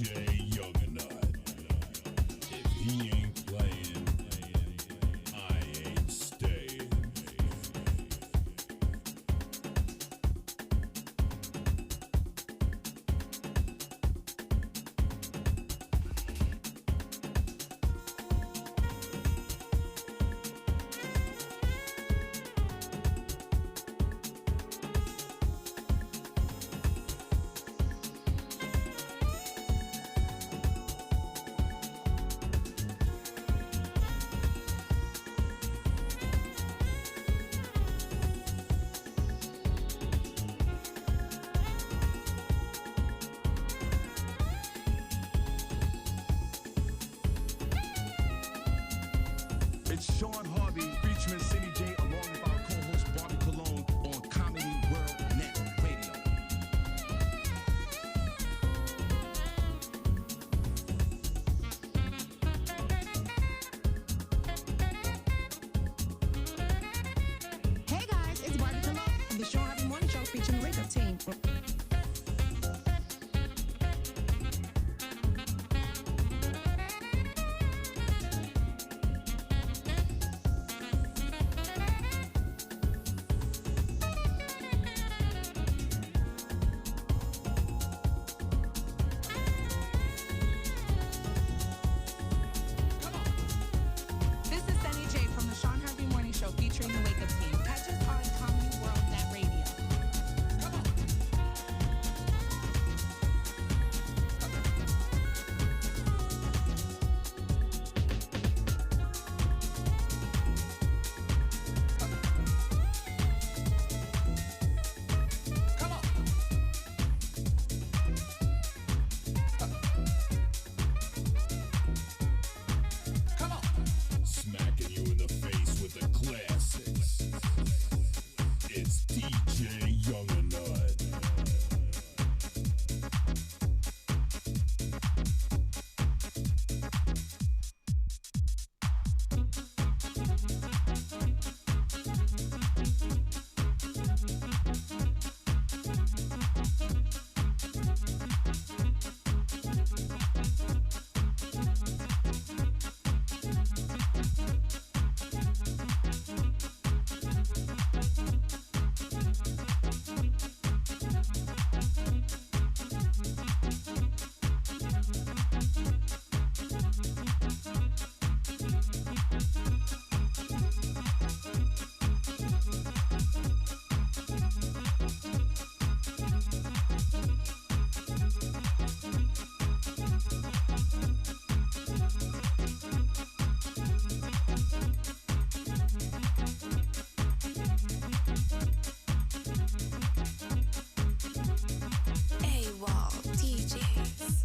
DJ Younganut. If he ain't playing, I ain't staying. It's Shawn Harvey featuring Senny J along with our co-host Barbi Cologne on Comedy World Net Radio. Hey guys, it's Barbi Cologne from the Shawn Harvey Morning Show featuring the Wake Up Team. This is Senny J from the Shawn Harvey Morning Show featuring the Wake Up Team. Catch us on Comedy World Net Radio. Come on. Come on. Come on. Smacking you in the face with the classics. It's DJ Younganut. AWOL DJs.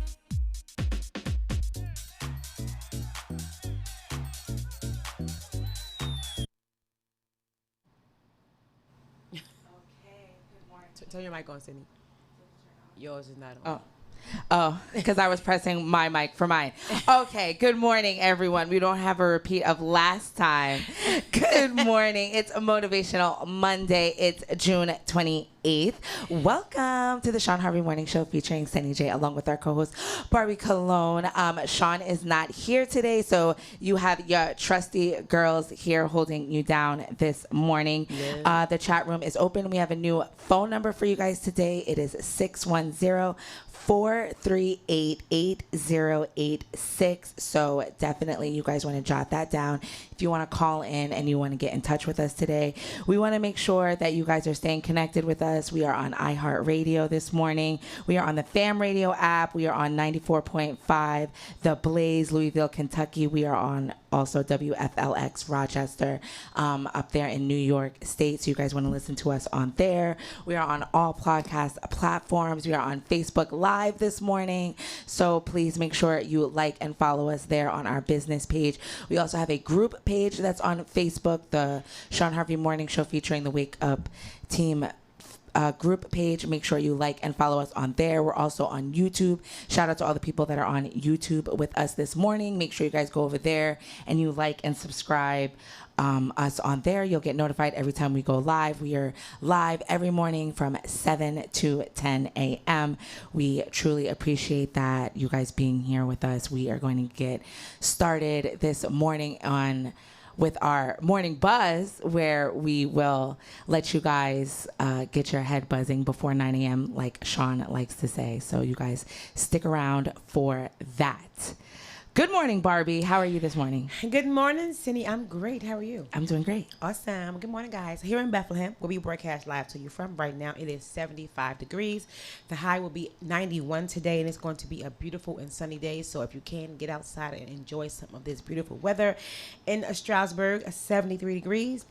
Turn your mic on, Sydney. Yours is not on. Oh, because I was pressing my mic for mine. Okay, good morning, everyone. We don't have a repeat of last time. Good morning. It's a Motivational Monday. It's June 28th. Welcome to the Shawn Harvey Morning Show featuring Senny J along with our co-host Barbi Cologne. Shawn is not here today, so you have your trusty girls here holding you down this morning. Yeah. The chat room is open. We have a new phone number for you guys today. It is 610-438-8086. So definitely you guys want to jot that down if you want to call in and you want to get in touch with us today. We want to make sure that you guys are staying connected with us. We are on iHeartRadio this morning. We are on the Fam Radio app. We are on 94.5 The Blaze, Louisville, Kentucky. We are on also WFLX Rochester up there in New York State. So you guys want to listen to us on there. We are on all podcast platforms. We are on Facebook Live this morning. So please make sure you like and follow us there on our business page. We also have a group page that's on Facebook, the Shawn Harvey Morning Show featuring the Wake Up Team group page. Make sure you like and follow us on there. We're also on YouTube. Shout out to all the people that are on YouTube with us this morning. Make sure you guys go over there and you like and subscribe us on there. You'll get notified every time we go live. We are live every morning from 7 to 10 a.m. We truly appreciate that, you guys being here with us. We are going to get started this morning with our morning buzz, where we will let you guys get your head buzzing before 9 a.m. like Shawn likes to say. So you guys stick around for that. Good morning, Barbie. How are you this morning? Good morning, Senny. I'm great. How are you? I'm doing great. Awesome. Good morning, guys. Here in Bethlehem, where we broadcast live to you from right now, it is 75 degrees. The high will be 91 today, and it's going to be a beautiful and sunny day. So if you can, get outside and enjoy some of this beautiful weather. In Strasburg, 73 degrees.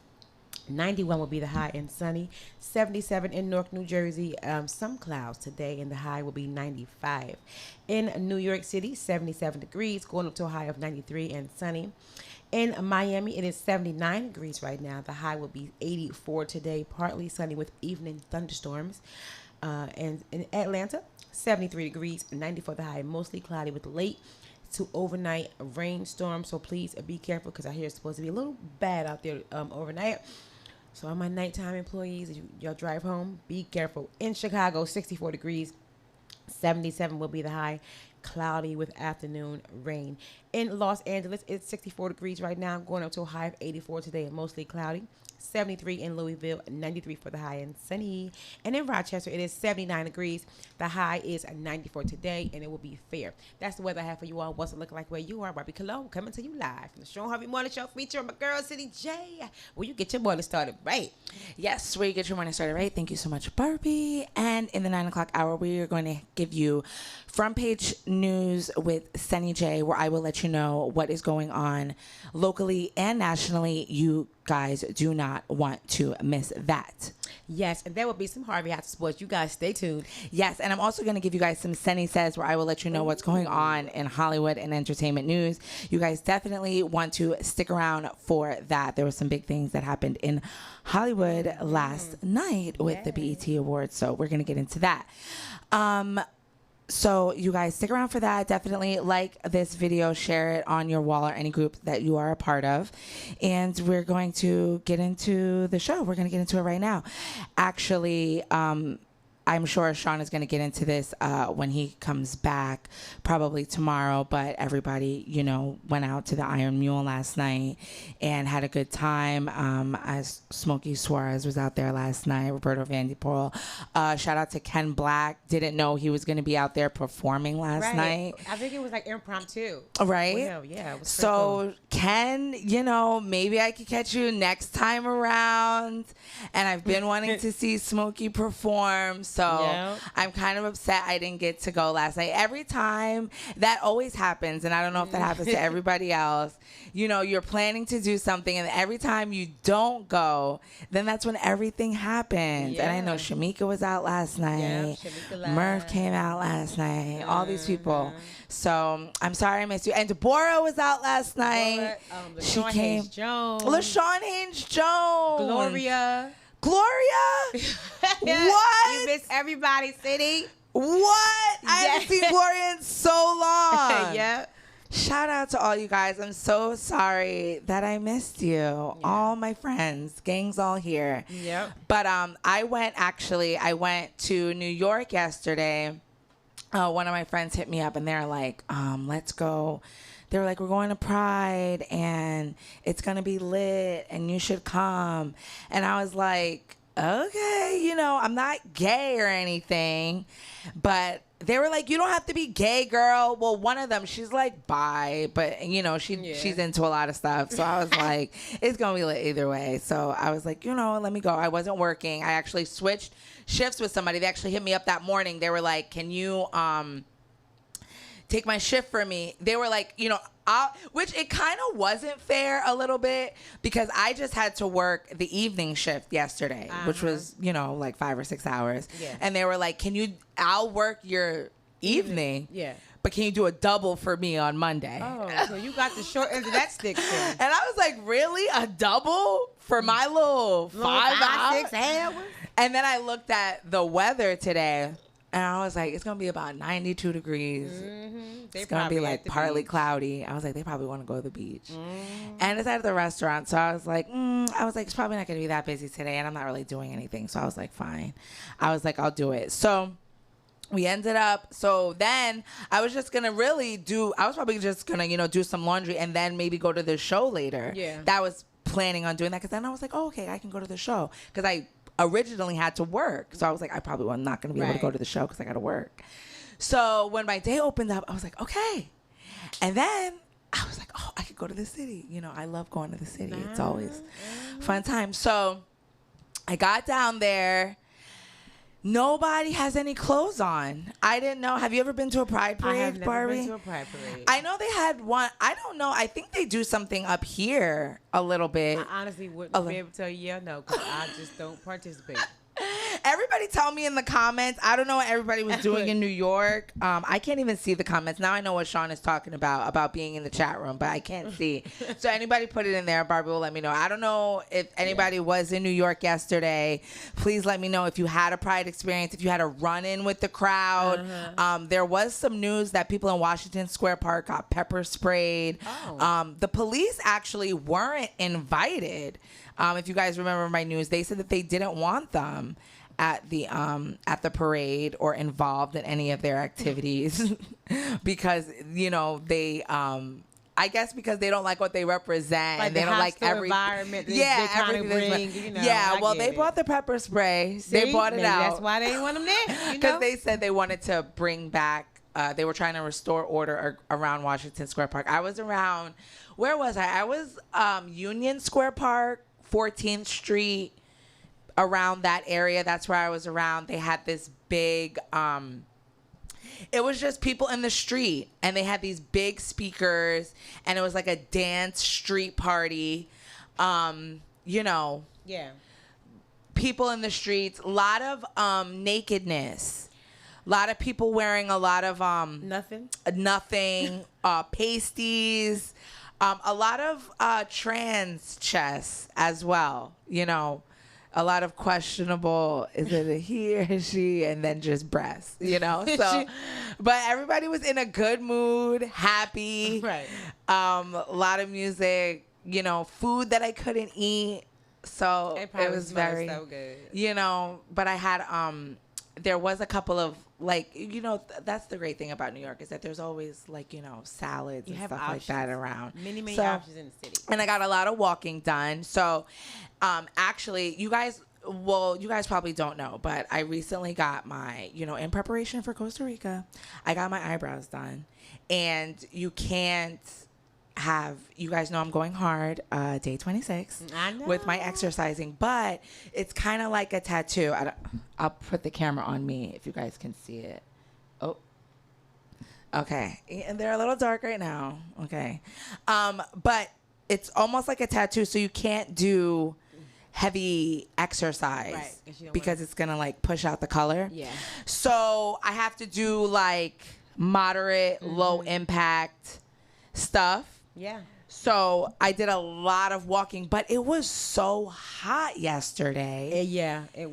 91 will be the high and sunny. 77 in Newark, New Jersey. Some clouds today, and the high will be 95. In New York City, 77 degrees, going up to a high of 93 and sunny. In Miami, it is 79 degrees right now. The high will be 84 today, partly sunny with evening thunderstorms. And in Atlanta, 73 degrees, 94 the high, mostly cloudy with late to overnight rainstorm. So please be careful, because I hear it's supposed to be a little bad out there overnight. So all my nighttime employees, as y'all drive home, be careful. In Chicago, 64 degrees, 77 will be the high, cloudy with afternoon rain. In Los Angeles, it's 64 degrees right now, going up to a high of 84 today, and mostly cloudy. 73 in Louisville, 93 for the high and sunny. And in Rochester, it is 79 degrees. The high is 94 today, and it will be fair. That's the weather I have for you all. What's it look like where you are? Barbie Cologne coming to you live from the Shawn Harvey Morning Show, featuring my girl, City J. Where you get your morning started right. Yes, where you get your morning started right. Thank you so much, Barbie. And in the 9 o'clock hour, we are going to give you front page news with Senny J, where I will let you know what is going on locally and nationally. You guys do not want to miss that. Yes, and there will be some Harvey Hot Sports. You guys stay tuned. Yes, and I'm also going to give you guys some Senny Says, where I will let you know what's going on in Hollywood and entertainment news. You guys definitely want to stick around for that. There were some big things that happened in Hollywood last night with the BET Awards, so we're going to get into that. So you guys stick around for that. Definitely like this video, share it on your wall or any group that you are a part of. And we're going to get into the show. We're going to get into it right now. Actually, I'm sure Shawn is going to get into this when he comes back, probably tomorrow. But everybody, went out to the Iron Mule last night and had a good time. As Smokey Suarez was out there last night, Roberto Vanderpool. Shout out to Ken Black. Didn't know he was going to be out there performing last night. I think it was like impromptu. Right? Well, yeah. It was so cool. Ken, maybe I could catch you next time around. And I've been wanting to see Smokey perform. So I'm kind of upset I didn't get to go last night. Every time that always happens, and I don't know if that happens to everybody else, you're planning to do something, and every time you don't go, then that's when everything happens. And I know Shamika was out last night. Murph came out last night. All these people. So I'm sorry I missed you. And Deborah was out last night. She came. LaShawn Haynes Jones. Gloria? What? You miss everybody, City. What? I haven't seen Gloria in so long. Yeah. Shout out to all you guys. I'm so sorry that I missed you. Yeah. All my friends, gang's all here. Yep. But I went to New York yesterday. One of my friends hit me up and they're like, let's go. They were like, we're going to Pride and it's going to be lit and you should come. And I was like, okay, I'm not gay or anything. But they were like, you don't have to be gay, girl. Well, one of them, she's like bi, but, she's into a lot of stuff. So I was like, it's going to be lit either way. So I was like, let me go. I wasn't working. I actually switched shifts with somebody. They actually hit me up that morning. They were like, can you take my shift for me? They were like, which it kind of wasn't fair a little bit because I just had to work the evening shift yesterday, which was, like 5 or 6 hours. Yeah. And they were like, I'll work your evening. Yeah. But can you do a double for me on Monday? Oh, so you got the short end of that stick then. And I was like, really? A double for my little 5 hours? 6 hours? And then I looked at the weather today, and I was like, it's going to be about 92 degrees. Mm-hmm. It's going to be like partly cloudy. I was like, they probably want to go to the beach. And it's at the restaurant. So I was like, it's probably not going to be that busy today. And I'm not really doing anything. So I was like, fine. I was like, I'll do it. So we ended up, so then I was just going to I was probably just going to, do some laundry and then maybe go to the show later. Yeah. That was planning on doing that. Because then I was like, oh, okay, I can go to the show. Because I originally had to work. So I was like, I probably was not going to be able to go to the show because I got to work. So when my day opened up, I was like, okay. And then I was like, oh, I could go to the city. I love going to the city. It's always a fun time. So I got down there. Nobody has any clothes on. I didn't know. Have you ever been to a pride parade, I have never Barbie? been to a pride parade. I know they had one. I don't know. I think they do something up here a little bit. I honestly wouldn't be able to tell you yeah or no because I just don't participate. Everybody tell me in the comments. I don't know what everybody was doing in New York. I can't even see the comments. Now I know what Shawn is talking about being in the chat room, but I can't see. So anybody put it in there. Barbie will let me know. I don't know if anybody was in New York yesterday. Please let me know if you had a pride experience, if you had a run-in with the crowd. There was some news that people in Washington Square Park got pepper sprayed. The police actually weren't invited. If you guys remember my news, they said that they didn't want them at the parade or involved in any of their activities because they I guess because they don't like what they represent and they don't like every environment they kind of bring, they bought the pepper spray. See? They bought it Maybe out. That's why they didn't want them there. Because they said they wanted to bring back they were trying to restore order around Washington Square Park. I was around, where was I? I was Union Square Park, 14th Street, around that area. That's where I was around. They had this big it was just people in the street and they had these big speakers and it was like a dance street party. People in the streets, a lot of nakedness, a lot of people wearing a lot of nothing pasties, a lot of trans chests as well, a lot of questionable, is it a he or a she, and then just breasts, so but everybody was in a good mood, happy, right? A lot of music, food that I couldn't eat, so it was very so good, but I had there was a couple of that's the great thing about New York is that there's always salads and stuff options like that around. Many options in the city. And I got a lot of walking done. So actually you guys probably don't know, but I recently got my, in preparation for Costa Rica, I got my eyebrows done. And you guys know I'm going hard day 26 with my exercising, but it's kind of like a tattoo. I'll put the camera on me if you guys can see it. Oh, okay. And they're a little dark right now. Okay. But it's almost like a tattoo, so you can't do heavy exercise because it's going to push out the color. Yeah. So I have to do moderate, low impact stuff. Yeah. So I did a lot of walking, but it was so hot yesterday.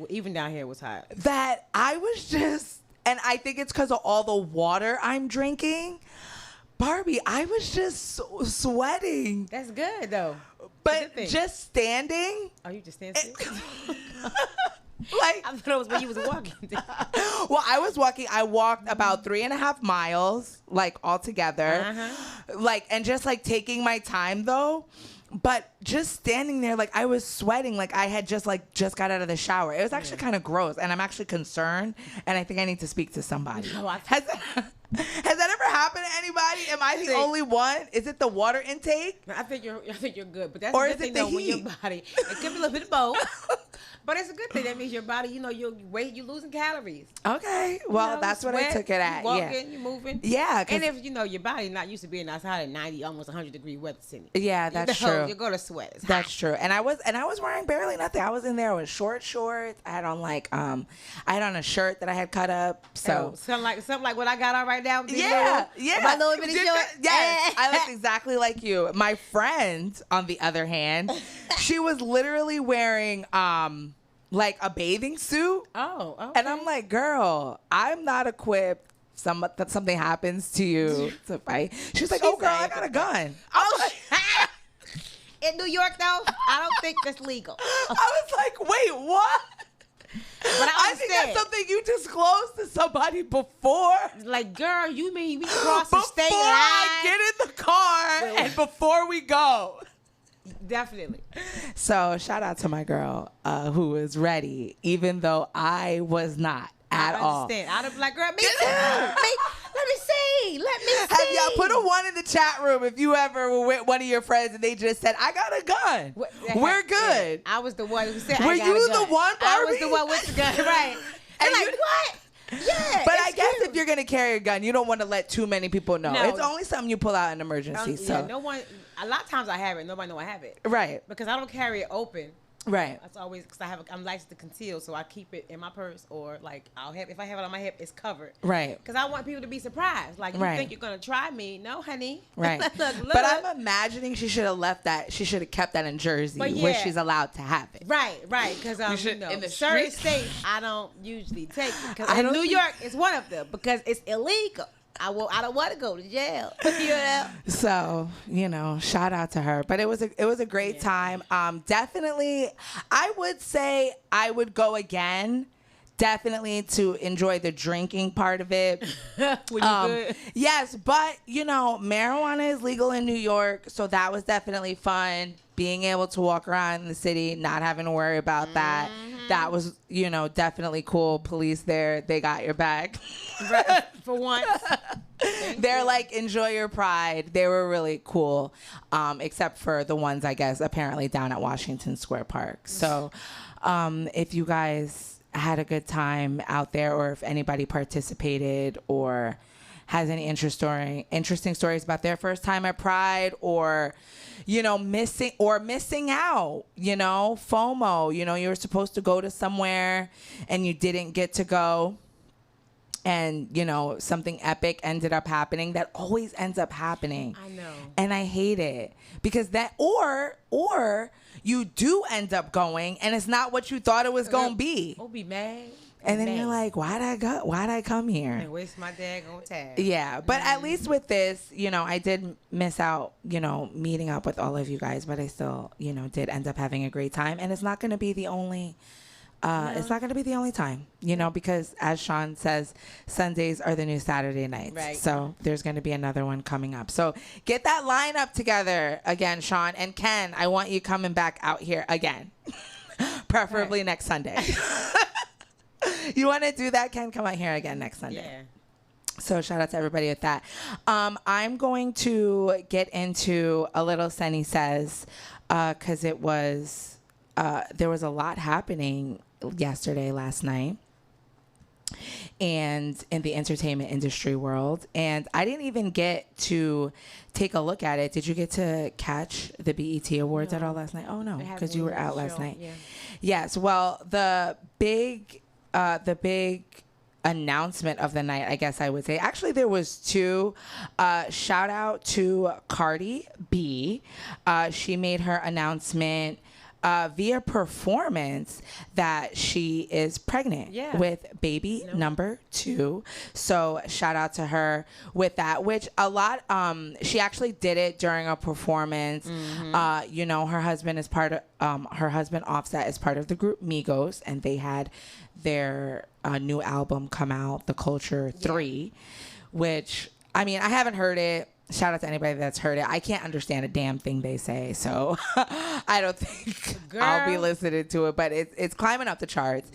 Even down here it was hot. That I was just, and I think it's because of all the water I'm drinking. Barbie, I was just sweating. That's good though. But just standing. Oh, you just standing? I thought it was when you was walking. Well, I was walking. I walked about 3.5 miles, altogether. And just taking my time though. But just standing there, I was sweating, I had just got out of the shower. It was actually kind of gross, and I'm actually concerned, and I think I need to speak to somebody. Has that ever happened to anybody? Am I the only one? Is it the water intake? I think you're good, but that's a good thing though when your body. It could be a little bit of both. But it's a good thing. That means your body, you're you're losing calories. Okay. Well, that's what I took it at. You're walking, you're moving. Yeah. And if, your body's not used to being outside at 90, almost 100-degree weather, Senny. Yeah, that's true. You're going to sweat. That's true. And I was wearing barely nothing. I was in there with short shorts. I had on I had on a shirt that I had cut up. So something like what I got on right now. Yeah. My little bitty short. Yes. I looked exactly like you. My friend, on the other hand, she was literally wearing like a bathing suit. Oh, okay. And I'm like, girl, I'm not equipped. Something happens to you to fight. She's like, oh, girl, I got a gun. In New York, though, I don't think that's legal. I was like, wait, what? But I think that's something you disclosed to somebody before. Like, girl, you mean we cross the state line? Before I get in the car and before we go. Definitely. So shout out to my girl who was ready, even though I was not at all. I understand. I'd have been like, girl, me too. Let me see. Have y'all put a 1 in the chat room if you ever were with one of your friends and they just said, I got a gun. We're good. Yeah, I was the one who said, Were I got you a gun. the one, Barbi? I was the one with the gun, right. And like, what? Yeah. But I guess if you're going to carry a gun, you don't want to let too many people know. No. It's only something you pull out in emergency. So. Yeah, no one, a lot of times I have it. Nobody know I have it. Right. Because I don't carry it open. Right. That's always because I'm licensed to conceal, so I keep it in my purse or like if I have it on my hip, it's covered. Right. Because I want people to be surprised. Like, you think you're gonna try me? No, honey. Right. look. But I'm imagining she should have left that. She should have kept that in Jersey, where she's allowed to have it. Right. Because in the certain streets, states I don't usually take it. Because in New York is one of them because it's illegal. I don't want to go to jail. You know? So, shout out to her. But it was a great time. Definitely, I would say I would go again. Definitely to enjoy the drinking part of it. Good? Yes, but marijuana is legal in New York, so that was definitely fun. Being able to walk around in the city, not having to worry about that. That was, definitely cool. Police there, they got your back. Right, for once. They're like, enjoy your pride. They were really cool, except for the ones, I guess, apparently down at Washington Square Park. So if you guys had a good time out there, or if anybody participated or has any interesting stories about their first time at Pride, or missing out, FOMO, you were supposed to go to somewhere and you didn't get to go, and something epic ended up happening. That always ends up happening. I know. And I hate it because that, or you do end up going and it's not what you thought it was going to be. I'll be mad. And then you're like, why'd I come here? And waste my daggone time. Yeah, but at least with this, I did miss out, meeting up with all of you guys, but I still, did end up having a great time. And it's not going to be the only, it's not going to be the only time, because as Shawn says, Sundays are the new Saturday nights. Right. So there's going to be another one coming up. So get that lineup together again, Shawn. And Ken, I want you coming back out here again, preferably next Sunday. You want to do that, Ken? Come out here again next Sunday. Yeah. So shout out to everybody with that. I'm going to get into a little Senny Says because it was there was a lot happening last night, and in the entertainment industry world. And I didn't even get to take a look at it. Did you get to catch the BET Awards at all last night? Oh no, because you were out last night. Yeah. Yes. Well, the big announcement of the night, I guess I would say. Actually, there was two. Shout out to Cardi B. She made her announcement via performance that she is pregnant with baby number 2. So shout out to her with that, which a lot, she actually did it during a performance. Her husband is her husband Offset is part of the group Migos, and they had their new album come out, The Culture 3, which, I mean, I haven't heard it. Shout out to anybody that's heard it. I can't understand a damn thing they say, so I don't think I'll be listening to it, but it's climbing up the charts.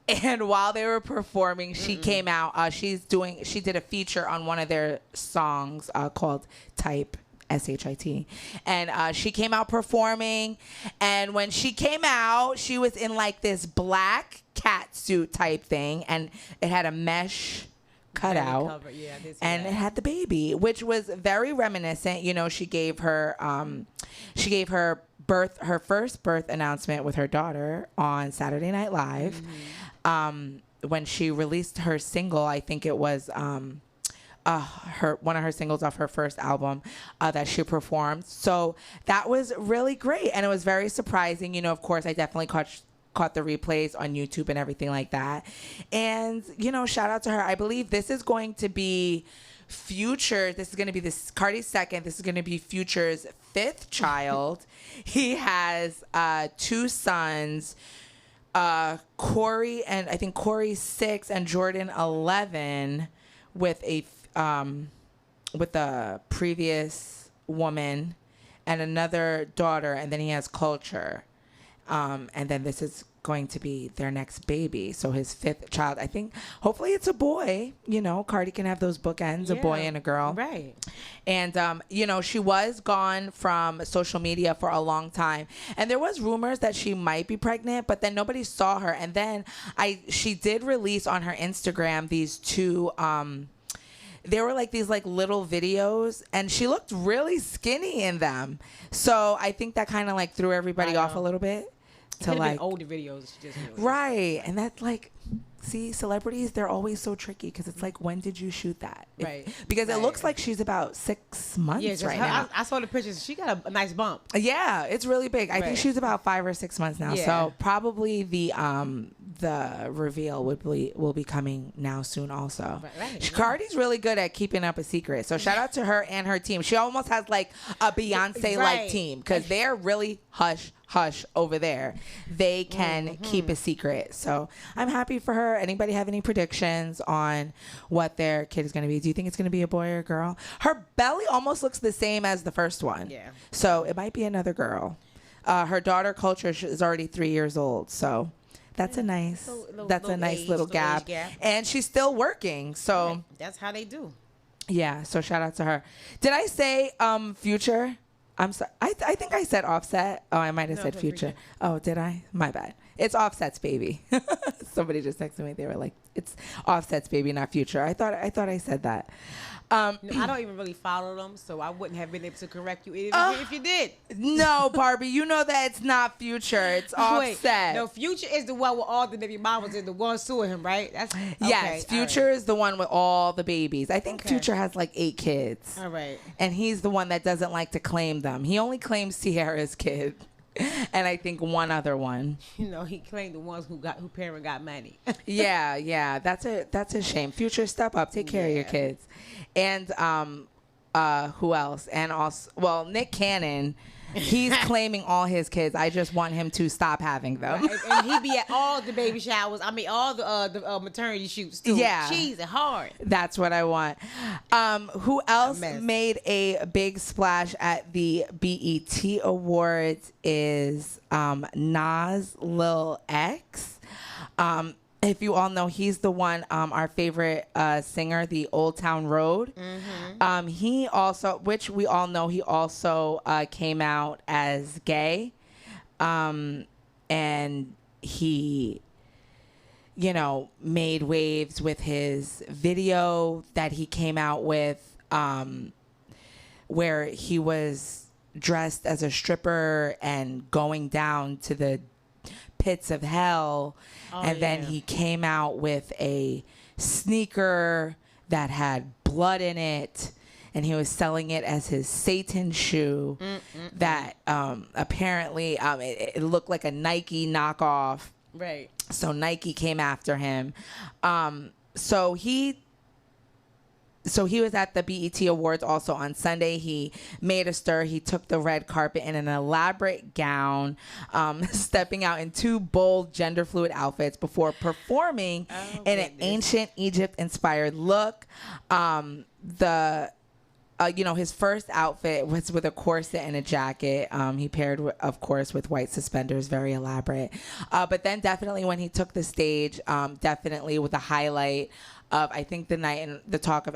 And while they were performing, she came out. She did a feature on one of their songs called Type, SHIT. And she came out performing. And when she came out, she was in like this black cat suit type thing. And it had a mesh cutout. And it had the baby, which was very reminiscent. She gave her first birth announcement with her daughter on Saturday Night Live. When she released her single, I think it was one of her singles off her first album that she performed. So that was really great, and it was very surprising. Of course, I definitely caught the replays on YouTube and everything like that. And, you know, shout out to her. I believe this is going to be Future. This is going to be Cardi's second. This is going to be Future's fifth child. He has 2 sons, Corey, and I think Corey's 6 and Jordan 11 with a previous woman and another daughter, and then he has Culture. And then this is going to be their next baby. So his 5th child, I think, hopefully it's a boy. You know, Cardi can have those bookends, a boy and a girl. Right. And, you know, she was gone from social media for a long time. And there was rumors that she might be pregnant, but then nobody saw her. And then she did release on her Instagram these 2, they were like these like little videos, and she looked really skinny in them. So I think that kind of like threw everybody off a little bit. To like older videos, just right, and that's like, see, celebrities, they're always so tricky because it's like, when did you shoot that? Right. Because it looks like she's about 6 months right now. I saw the pictures. She got a nice bump. Yeah, it's really big. I think she's about 5 or 6 months now. Yeah. So probably the reveal will be coming now soon also. Right. Cardi's really good at keeping up a secret. So shout out to her and her team. She almost has like a Beyonce-like team because they're really hush over there. They can keep a secret. So I'm happy for her. Anybody have any predictions on what their kid is going to be? Do you think it's going to be a boy or a girl? Her belly almost looks the same as the first one. Yeah. So it might be another girl. Her daughter Culture is already 3 years old. So that's a nice little gap. And she's still working. So that's how they do. Yeah. So shout out to her. Did I say Future? I'm sorry. I think I said Offset. Oh, I might have said Future. Oh, did I? My bad. It's Offset's baby. Somebody just texted me. They were like, "It's Offset's baby, not Future." I thought I said that. I don't even really follow them, so I wouldn't have been able to correct you if you did. No, Barbi, you know that it's not Future. It's Offset. No, Future is the one with all the baby mamas and the one suing him, right? That's yes. Future is the one with all the babies. I think Future has like 8 kids. All right. And he's the one that doesn't like to claim them. He only claims Sierra's kid. And I think one other one. You know, he claimed the ones who parent got money. yeah. That's a shame. Future, step up. Take care of your kids. And who else? And also, Nick Cannon. He's claiming all his kids. I just want him to stop having them. Right. And he be at all the baby showers. I mean, all the maternity shoots too. Yeah, cheesy hard. That's what I want. Who else made a big splash at the BET Awards is Nas Lil X. If you all know, he's the one, our favorite singer, the Old Town Road. Mm-hmm. He also, which we all know, he also came out as gay. And he, you know, made waves with his video that he came out with, where he was dressed as a stripper and going down to the pits of hell. Then he came out with a sneaker that had blood in it, and he was selling it as his Satan shoe that apparently it looked like a Nike knockoff. Right. So Nike came after him. So he was at the BET Awards also on Sunday. He made a stir. He took the red carpet in an elaborate gown, stepping out in 2 bold gender fluid outfits before performing in an ancient Egypt-inspired look. His first outfit was with a corset and a jacket. He paired, of course, with white suspenders, very elaborate. But then definitely when he took the stage, definitely with a highlight of, I think, the night, and the talk of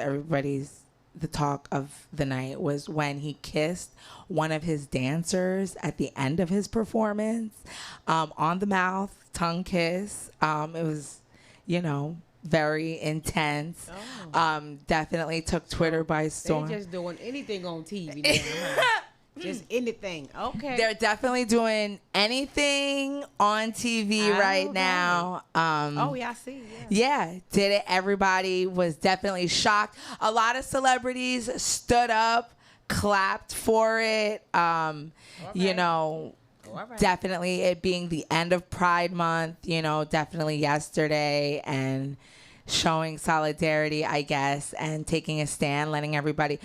the night was when he kissed one of his dancers at the end of his performance, on the mouth, tongue kiss. It was, very intense. Definitely took Twitter by storm. They're just doing anything on TV now, huh? Just anything. Okay. They're definitely doing anything on TV right now. I see. Yeah. Did it. Everybody was definitely shocked. A lot of celebrities stood up, clapped for it. all right. Definitely it being the end of Pride Month, definitely yesterday, and showing solidarity, I guess, and taking a stand, letting everybody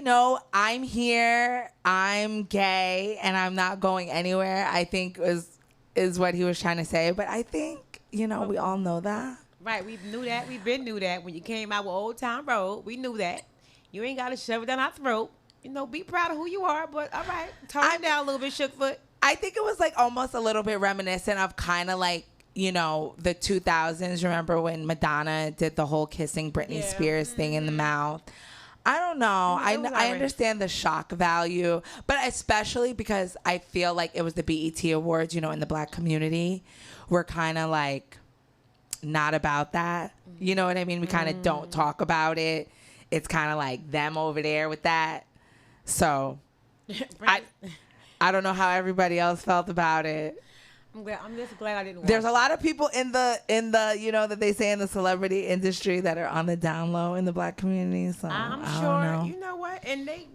know I'm here, I'm gay, and I'm not going anywhere, I think is what he was trying to say. But I think, we all know that. Right, we knew that. We've been knew that when you came out with Old Town Road. We knew that. You ain't got to shove it down our throat. Be proud of who you are. But all right, tone it down a little bit, Shookfoot. I think it was like almost a little bit reminiscent of kind of like, the 2000s. Remember when Madonna did the whole kissing Britney Spears thing in the mouth? I don't know. I understand the shock value, but especially because I feel like it was the BET Awards, in the Black community. We're kind of like not about that. You know what I mean? We kind of don't talk about it. It's kind of like them over there with that. So I don't know how everybody else felt about it. I'm just glad I didn't watch. There's a lot of people in the that they say in the celebrity industry that are on the down low in the Black community. So I'm I sure. don't know. You know what? And they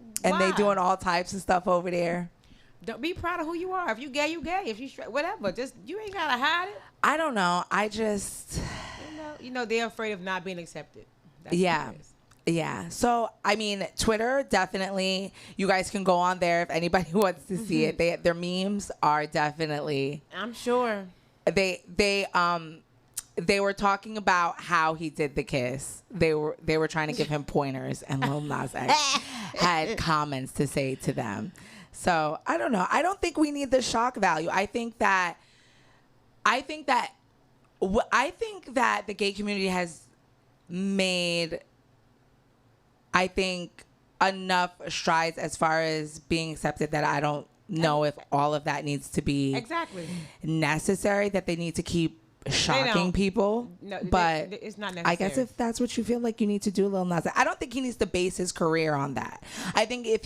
doing all types of stuff over there. Don't be proud of who you are. If you gay, you gay. If you straight, whatever. Just you ain't gotta hide it. I don't know. I just they're afraid of not being accepted. That's yeah. what it is. Yeah. So, Twitter, definitely. You guys can go on there if anybody wants to see it. Their memes are definitely. I'm sure. They were talking about how he did the kiss. They were trying to give him pointers, and Lil Nas X had comments to say to them. So, I don't know. I don't think we need the shock value. I think that the gay community has made, I think, enough strides as far as being accepted that I don't know if all of that needs to be exactly necessary, that they need to keep shocking people. No, but it's not necessary. I guess if that's what you feel like you need to do, Lil Nas, I don't think he needs to base his career on that. I think I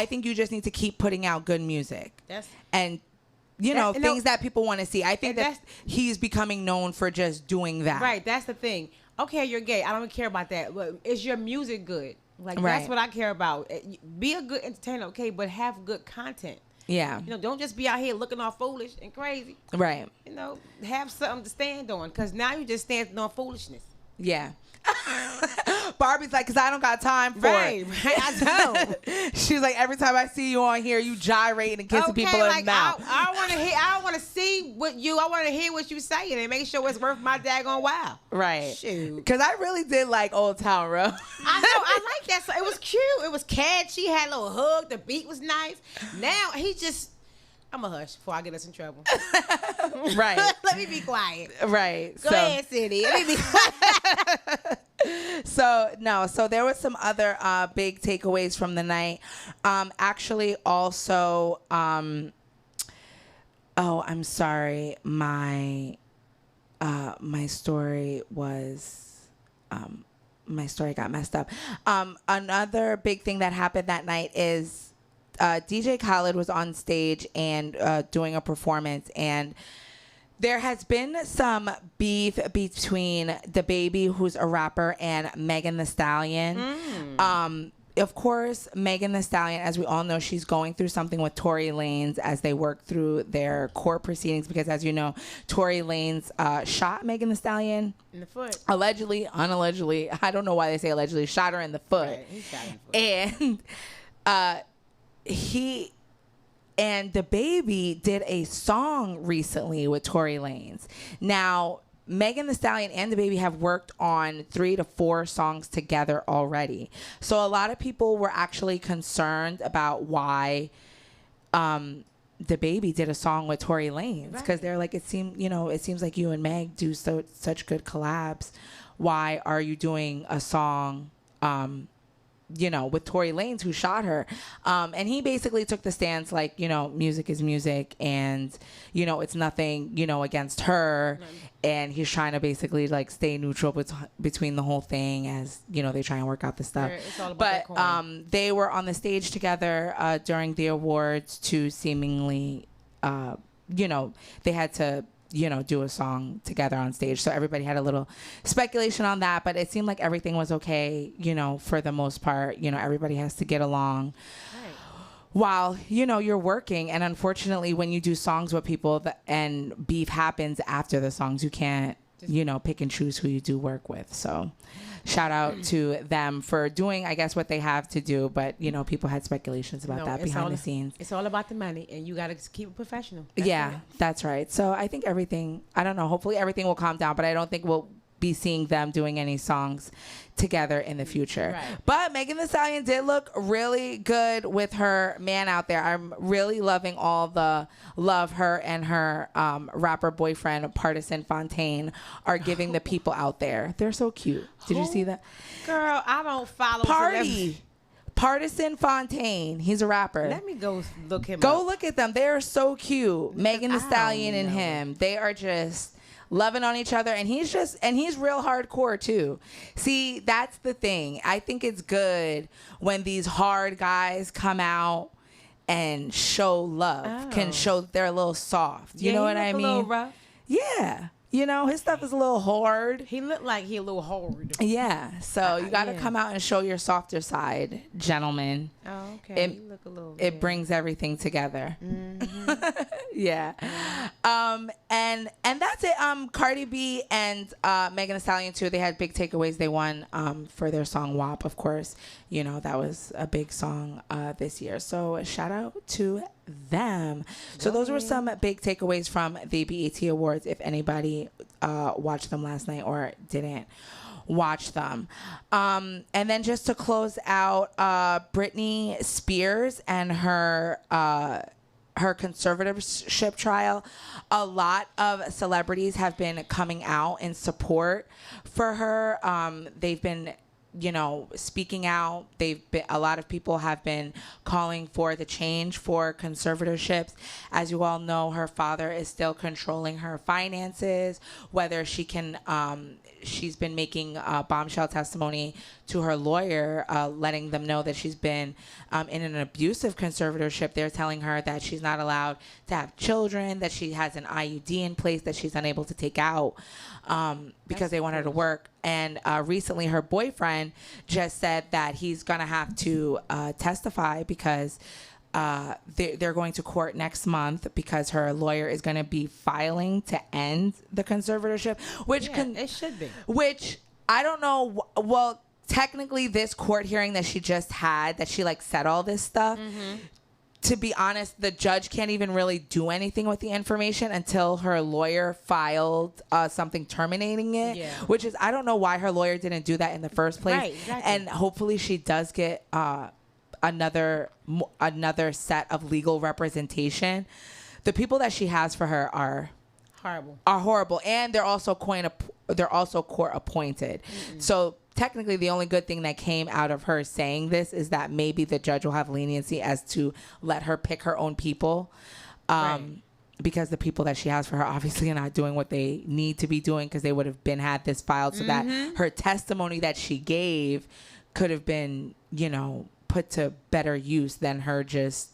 think you just need to keep putting out good music. Things that people want to see. I think that he's becoming known for just doing that. Right, that's the thing. Okay, you're gay. I don't care about that. But is your music good? That's what I care about. Be a good entertainer, okay, but have good content. Yeah. Don't just be out here looking all foolish and crazy. Right. Have something to stand on, because now you just standing on foolishness. Yeah. Barbie's like, because I don't got time for it. Right, I don't. She's like, every time I see you on here, you gyrating and kissing people in the mouth. I want to see I want to hear what you saying and make sure it's worth my daggone while. Right. Shoot. Because I really did like Old Town Road. I know. I like that. So it was cute. It was catchy. Had a little hug. The beat was nice. Now he just... I'm a hush before I get us in trouble. Right. Let me be quiet. Right. Go ahead, Senny. Let me be quiet. So there was some other big takeaways from the night. Actually, also, I'm sorry. My story was, my story got messed up. Another big thing that happened that night is, DJ Khaled was on stage and doing a performance, and there has been some beef between DaBaby, who's a rapper, and Megan Thee Stallion. Of course, Megan Thee Stallion, as we all know, she's going through something with Tory Lanez as they work through their court proceedings, because, as you know, Tory Lanez shot Megan Thee Stallion in the foot. Allegedly, unallegedly. I don't know why they say allegedly. Shot her in the foot. Right, he shot her in the foot. And he and DaBaby did a song recently with Tory Lanez. Now, Megan Thee Stallion and DaBaby have worked on 3 to 4 songs together already. So a lot of people were actually concerned about why DaBaby did a song with Tory Lanez, because they're like, it seems like you and Meg do such good collabs. Why are you doing a song with Tory Lanez, who shot her? And he basically took the stance like, music is music, and, it's nothing, against her. Right. And he's trying to basically like stay neutral between the whole thing as, they try and work out the stuff. It's all about but they were on the stage together during the awards to seemingly, they had to do a song together on stage. So everybody had a little speculation on that, but it seemed like everything was okay, for the most part. Everybody has to get along while, you're working. And unfortunately, when you do songs with people and beef happens after the songs, you can't, pick and choose who you do work with. So shout out to them for doing, I guess, what they have to do. But, people had speculations about that behind the scenes. It's all about the money, and you got to keep it professional. That's right. So I think I don't know, hopefully everything will calm down, but I don't think we'll be seeing them doing any songs together in the future. Right. But Megan Thee Stallion did look really good with her man out there. I'm really loving all the love her and her rapper boyfriend, Partisan Fontaine, are giving the people out there. They're so cute. Did you see that? Girl, I don't follow Partisan Fontaine. He's a rapper. Let me go look him up. Go look at them. They are so cute. Megan Thee Stallion and him. They are just loving on each other, and he's real hardcore too. See, that's the thing. I think it's good when these hard guys come out and show love, can show that they're a little soft. You know what I mean? A little rough. Yeah. His stuff is a little hard. He looked like he a little hard. Yeah. So you got to come out and show your softer side, gentlemen. Oh, okay. You look a little. It brings everything together. Mm-hmm. Yeah. And that's it. Cardi B and Megan Thee Stallion too. They had big takeaways. They won for their song WAP, of course. That was a big song this year. So shout out to them. So those were some big takeaways from the BET Awards. If anybody watched them last night or didn't watch them. And then just to close out, Britney Spears and her conservatorship trial, a lot of celebrities have been coming out in support for her. They've been speaking out. A lot of people have been calling for the change for conservatorships. As you all know, her father is still controlling her finances, whether she can, she's been making bombshell testimony to her lawyer, letting them know that she's been in an abusive conservatorship. They're telling her that she's not allowed to have children, that she has an IUD in place that she's unable to take out because they want her to work. And recently her boyfriend just said that he's going to have to testify because they're going to court next month because her lawyer is going to be filing to end the conservatorship, which it should be. Which I don't know. Well, technically this court hearing that she just had, that she said all this stuff. Mm-hmm. To be honest, the judge can't even really do anything with the information until her lawyer filed something terminating it, which is, I don't know why her lawyer didn't do that in the first place. Right, exactly. And hopefully she does get another set of legal representation. The people that she has for her are horrible, and they're also court appointed. Mm-mm. So technically the only good thing that came out of her saying this is that maybe the judge will have leniency as to let her pick her own people, because the people that she has for her obviously are not doing what they need to be doing, because they would have had this filed so that her testimony that she gave could have been put to better use than her just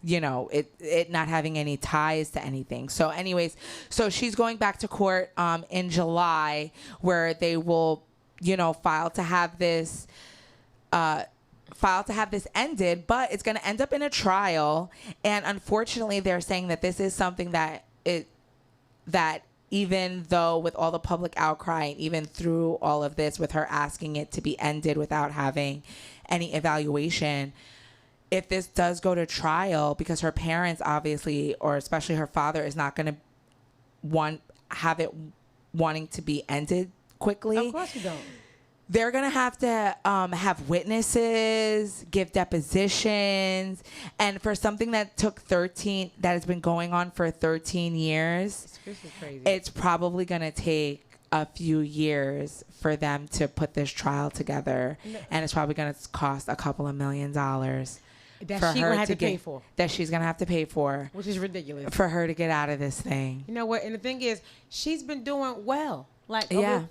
it not having any ties to anything. So anyways, so she's going back to court in July, where they will file to have this ended, but it's going to end up in a trial. And unfortunately, they're saying that this is something that even though with all the public outcry, and even through all of this, with her asking it to be ended without having any evaluation, if this does go to trial, because her parents obviously, or especially her father, is not going to have it wanting to be ended quickly. Of course you don't. They're going to have witnesses, give depositions, and for something that that has been going on for 13 years, this is crazy. It's probably going to take a few years for them to put this trial together, and it's probably going to cost a couple of $1 million that she's going to have to pay for. That she's going to have to pay for. Which is ridiculous. For her to get out of this thing. You know what? And the thing is, she's been doing well.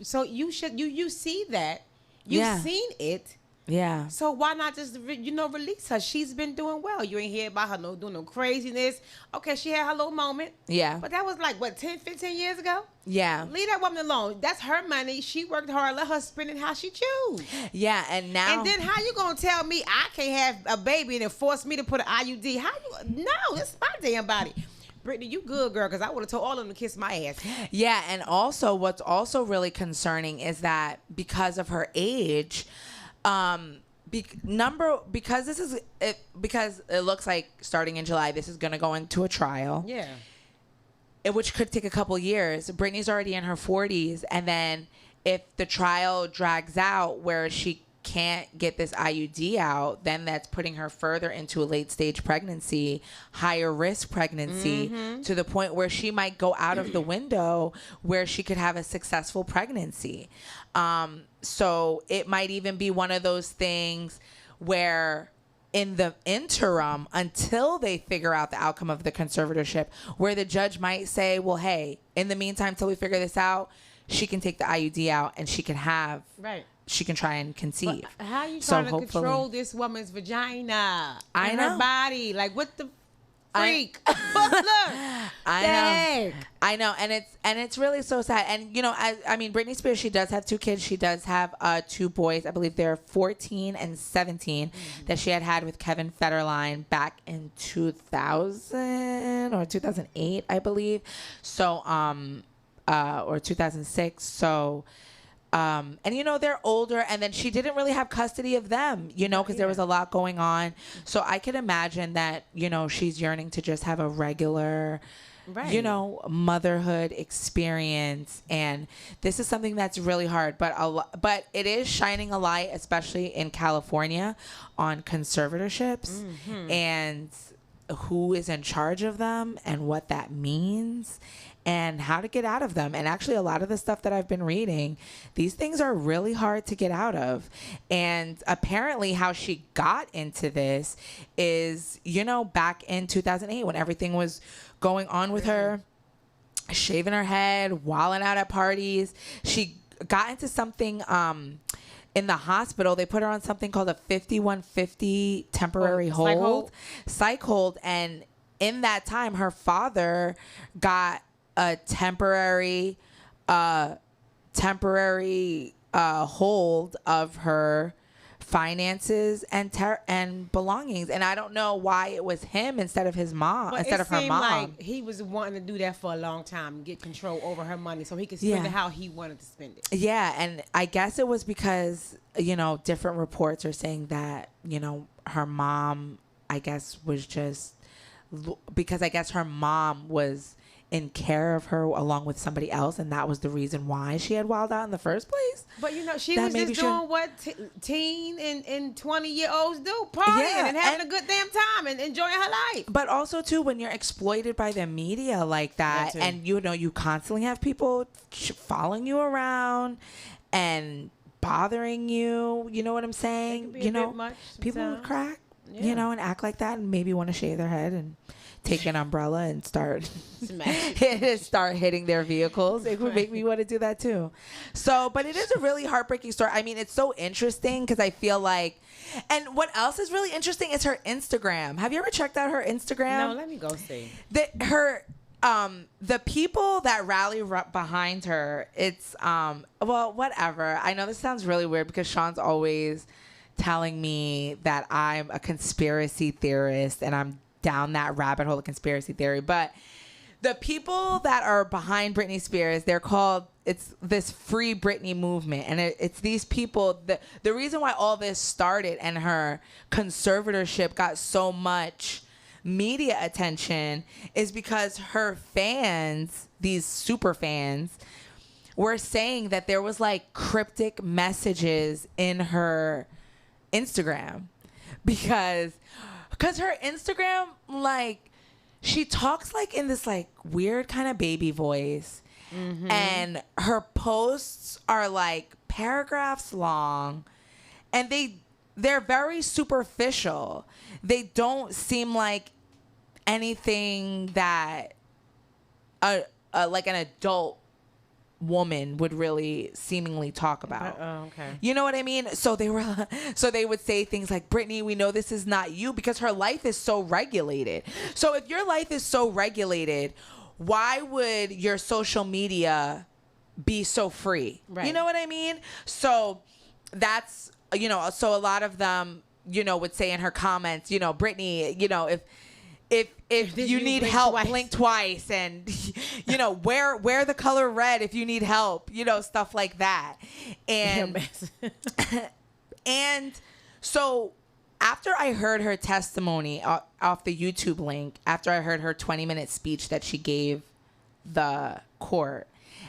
So you see that. You've seen it. Yeah. So why not just, release her? She's been doing well. You ain't hear about her doing no craziness. Okay, she had her little moment. Yeah. But that was like, what, 10, 15 years ago? Yeah. Leave that woman alone. That's her money. She worked hard. Let her spend it how she choose. Yeah, and now... And then how you going to tell me I can't have a baby and then force me to put an IUD? No, it's my damn body. Brittany, you good, girl, because I would have told all of them to kiss my ass. Yeah, and also what's also really concerning is that because of her age... because it looks like starting in July this is going to go into a trial. Yeah. Which could take a couple years. Brittany's already in her 40s, and then if the trial drags out where she can't get this IUD out, then that's putting her further into a late stage pregnancy, higher risk pregnancy, to the point where she might go out of the window where she could have a successful pregnancy. So it might even be one of those things where in the interim, until they figure out the outcome of the conservatorship, where the judge might say, well, hey, in the meantime, till we figure this out, she can take the IUD out and she can have, she can try and conceive. But how you trying to control this woman's vagina and her body? Like, what the freak? Look, I know, and it's really so sad. And I mean, Britney Spears, she does have 2 kids. She does have 2 boys. I believe they're 14 and 17 that she had with Kevin Federline back in 2000 or 2008, I believe. So, or 2006. So. And they're older, and then she didn't really have custody of them, because there was a lot going on. So I could imagine that, she's yearning to just have a regular, motherhood experience. And this is something that's really hard, but it is shining a light, especially in California, on conservatorships and who is in charge of them and what that means. And how to get out of them. And actually, a lot of the stuff that I've been reading, these things are really hard to get out of. And apparently how she got into this is, back in 2008 when everything was going on with her, shaving her head, wilding out at parties. She got into something in the hospital. They put her on something called a 5150 temporary hold. Psych hold. And in that time, her father got a temporary hold of her finances and belongings, and I don't know why it was him instead of his mom, instead of her mom. Like he was wanting to do that for a long time and get control over her money so he could spend it how he wanted to spend it. Yeah, and I guess it was because different reports are saying that her mom, I guess, was just because I guess her mom was in care of her along with somebody else, and that was the reason why she had wild out in the first place. But she was just doing what teen and 20-year-olds do, partying and having a good damn time and enjoying her life. But also too, when you're exploited by the media like that and you constantly have people following you around and bothering you, you know what I'm saying? It can be a bit much people would crack, and act like that and maybe want to shave their head and take an umbrella and start hitting their vehicles. It would make me want to do that too. So, but it is a really heartbreaking story. I mean, it's so interesting because I feel like, and what else is really interesting is her Instagram. Have you ever checked out her Instagram? No, let me go see. The people that rally behind her, it's, well, whatever. I know this sounds really weird because Shawn's always telling me that I'm a conspiracy theorist and I'm down that rabbit hole of conspiracy theory. But the people that are behind Britney Spears, they're called, it's this Free Britney movement. And it's these people, the reason why all this started and her conservatorship got so much media attention is because her fans, these super fans, were saying that there was like cryptic messages in her Instagram because her Instagram, like, she talks like in this like weird kind of baby voice, and her posts are like paragraphs long, and they're very superficial. They don't seem like anything that like an adult woman would really seemingly talk about. Oh, okay. You know what I mean? So they would say things like, Brittany, we know this is not you, because her life is so regulated. So if your life is so regulated, why would your social media be so free? Right. You know what I mean? So that's, so a lot of them, would say in her comments, Brittany, if you need help, blink twice, and wear the color red if you need help, stuff like that. And and so after I heard her testimony off the YouTube link, after I heard her 20-minute speech that she gave the court,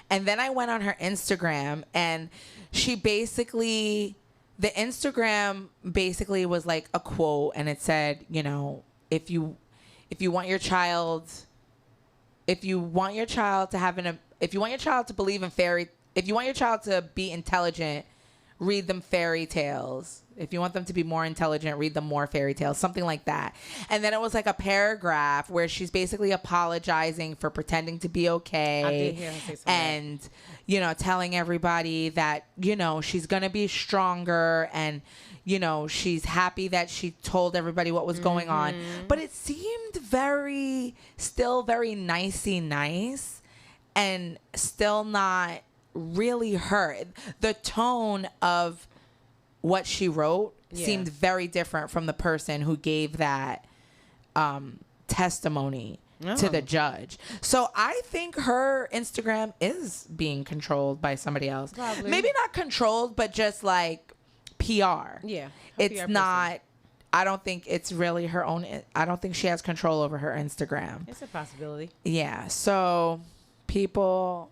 and then I went on her Instagram, and she basically, the Instagram basically was like a quote, and it said, if you want your child to believe in if you want your child to be intelligent, read them fairy tales. If you want them to be more intelligent, read them more fairy tales, something like that. And then it was like a paragraph where she's basically apologizing for pretending to be okay. I did hear her say something. And, telling everybody that, she's going to be stronger, and, she's happy that she told everybody what was going on. But it seemed still very nicey nice, and still not really her. The tone of what she wrote seemed very different from the person who gave that testimony to the judge. So I think her Instagram is being controlled by somebody else. Probably. Maybe not controlled, but just like PR. Yeah. It's PR not, person. I don't think it's really her own. I don't think she has control over her Instagram. It's a possibility. Yeah. So people,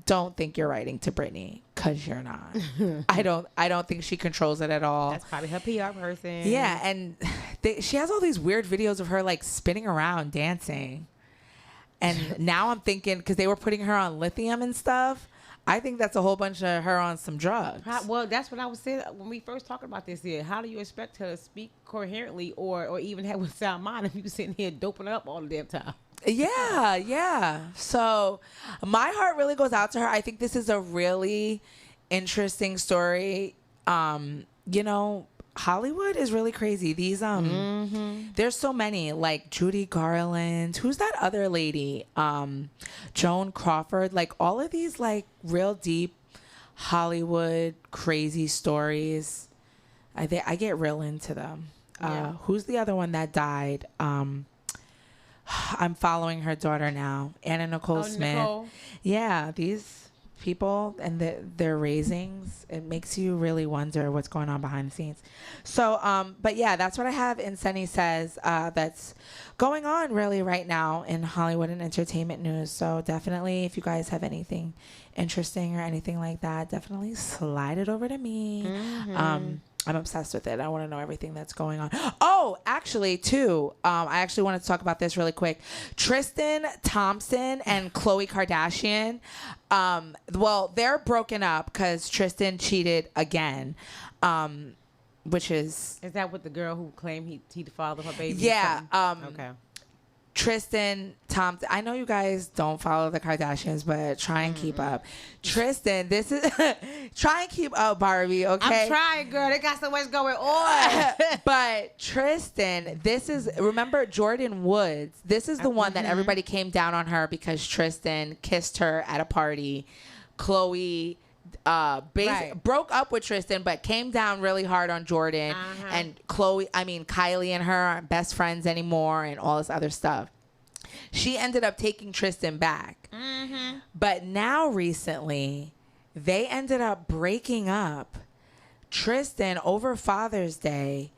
don't think you're writing to Brittany, because you're not. I don't think she controls it at all. That's probably her PR person. Yeah, and she has all these weird videos of her like spinning around dancing. And now I'm thinking, because they were putting her on lithium and stuff, I think that's a whole bunch of her on some drugs. Well, that's what I was saying when we first talked about this here. How do you expect her to speak coherently or even have a sound mind if you sitting here doping up all the damn time? Yeah. So my heart really goes out to her. I think this is a really interesting story. Hollywood is really crazy. These there's so many, like Judy Garland. Who's that other lady? Joan Crawford. Like all of these like real deep Hollywood crazy stories. I get real into them. Yeah. Who's the other one that died? I'm following her daughter now, Anna Nicole Smith. Nicole. Yeah, these people and their raisings, it makes you really wonder what's going on behind the scenes. So, but yeah, that's what I have in Senny Says that's going on really right now in Hollywood and entertainment news. So definitely, if you guys have anything interesting or anything like that, definitely slide it over to me. I'm obsessed with it. I want to know everything that's going on. Oh, actually, too, I actually want to talk about this really quick. Tristan Thompson and Khloe Kardashian, well, they're broken up because Tristan cheated again, which is... Is that with the girl who claimed he the father of her baby? Yeah. Okay. Tristan Thompson. I know you guys don't follow the Kardashians, but try and keep up. Tristan, this is try and keep up, Barbi. Okay, I'm trying, girl. They got so much going on. But Tristan, remember Jordan Woods? This is the one that everybody came down on her because Tristan kissed her at a party. Khloe broke up with Tristan, but came down really hard on Jordan. And Kylie and her aren't best friends anymore and all this other stuff. She ended up taking Tristan back. But now recently, they ended up breaking up. Tristan, over Father's Day,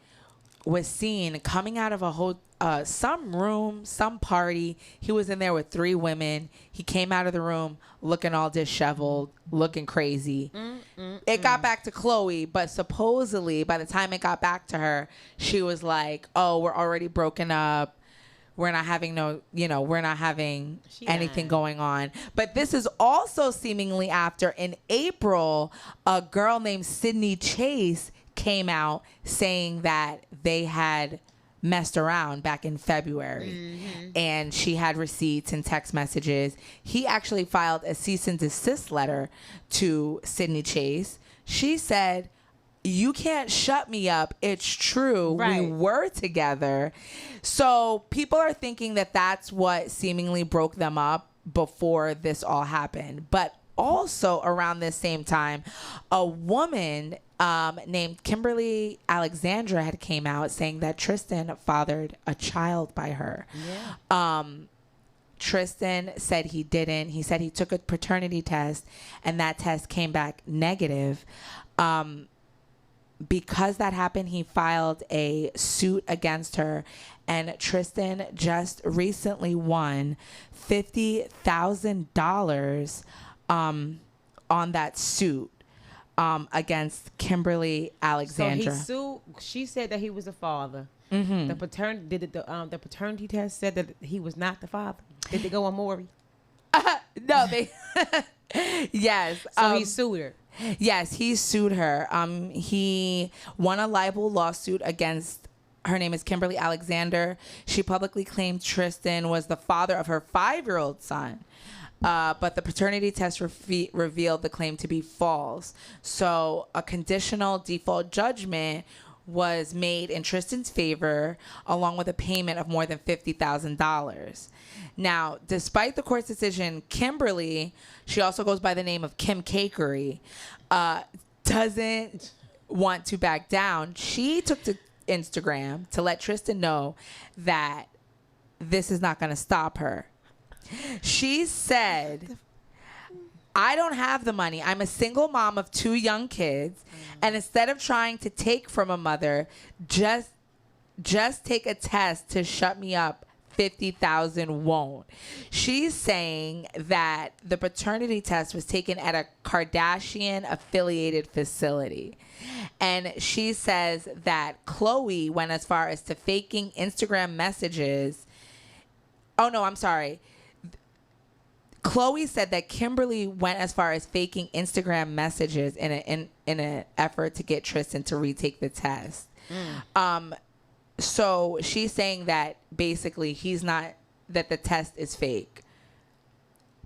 was seen coming out of some room, some party. He was in there with 3 women. He came out of the room looking all disheveled, looking crazy. It got back to Khloe, but supposedly by the time it got back to her, she was like, "Oh, we're already broken up. We're not having anything going on." But this is also seemingly after, in April, a girl named Sydney Chase came out saying that they had messed around back in February. And she had receipts and text messages. He actually filed a cease and desist letter to Sydney Chase. She said, you can't shut me up. It's true. Right. We were together. So people are thinking that that's what seemingly broke them up before this all happened. But also around this same time, a woman named Kimberly Alexandra had came out saying that Tristan fathered a child by her. Yeah. Tristan said he didn't. He said he took a paternity test and that test came back negative. Because that happened, he filed a suit against her, and Tristan just recently won $50,000 on that suit against Kimberly Alexandra. So he sued. She said that he was the father. The paternity test said that he was not the father. Did they go on Maury? No, they. Yes. So he sued her. Yes, he sued her. He won a libel lawsuit against. Her name is Kimberly Alexander. She publicly claimed Tristan was the father of her 5-year-old son. But the paternity test revealed the claim to be false. So a conditional default judgment was made in Tristan's favor, along with a payment of more than $50,000. Now, despite the court's decision, Kimberly, she also goes by the name of Kim Cakery, doesn't want to back down. She took to Instagram to let Tristan know that this is not going to stop her. She said, I don't have the money. I'm a single mom of 2 young kids. And instead of trying to take from a mother, just take a test to shut me up. 50,000 won't. She's saying that the paternity test was taken at a Kardashian affiliated facility. And she says that Khloe went as far as to faking Instagram messages. Oh, no, I'm sorry. Khloe said that Kimberly went as far as faking Instagram messages in an effort to get Tristan to retake the test. So she's saying that basically that the test is fake.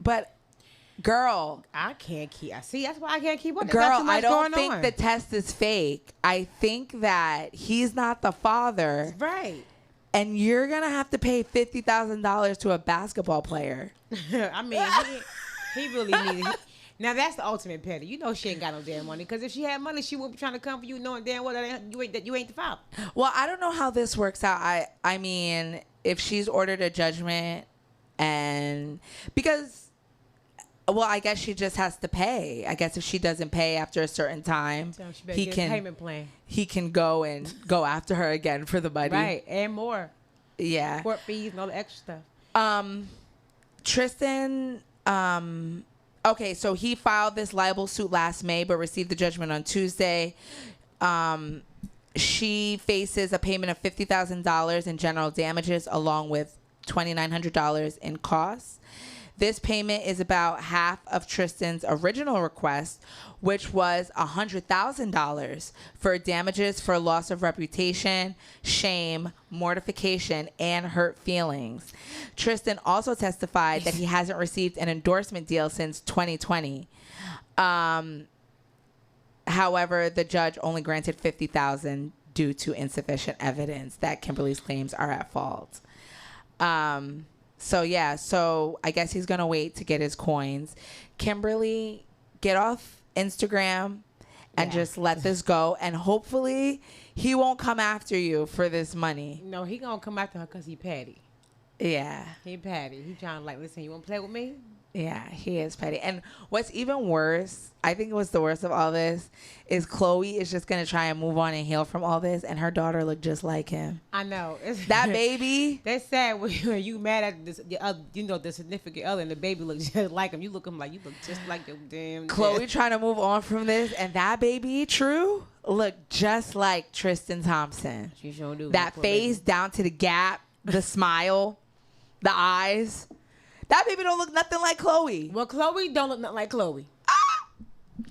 But girl, I can't keep. See, that's why I can't keep up. Girl, I don't think the test is fake. I think that he's not the father. Right. And you're going to have to pay $50,000 to a basketball player. I mean, he really needed it. Now, that's the ultimate petty. You know she ain't got no damn money. Because if she had money, she wouldn't be trying to come for you knowing damn well that you ain't the father. Well, I don't know how this works out. I mean, if she's ordered a judgment and... Because... Well, I guess she just has to pay. I guess if she doesn't pay after a certain time, he can payment plan. He can go after her again for the money. Right, and more. Yeah. Court fees and all the extra stuff. Tristan, okay, so he filed this libel suit last May, but received the judgment on Tuesday. She faces a payment of $50,000 in general damages, along with $2,900 in costs. This payment is about half of Tristan's original request, which was $100,000 for damages for loss of reputation, shame, mortification, and hurt feelings. Tristan also testified that he hasn't received an endorsement deal since 2020. However, the judge only granted $50,000 due to insufficient evidence that Kimberly's claims are at fault. So I guess he's going to wait to get his coins. Kimberly, get off Instagram and just let this go. And hopefully he won't come after you for this money. No, he going to come after her because he petty. Yeah. He petty. He trying to listen, you want to play with me? Yeah, he is petty. And what's even worse, I think what's the worst of all this, is Khloe is just going to try and move on and heal from all this, and her daughter looked just like him. I know. That baby. That's sad when you mad at this, the significant other, and the baby looks just like him. You look just like your damn Khloe dad. trying to move on from this, and that baby, True, looked just like Tristan Thompson. She sure do. That face baby. Down to the gap, the smile, the eyes. That baby don't look nothing like Khloe. Well, Khloe don't look nothing like Khloe.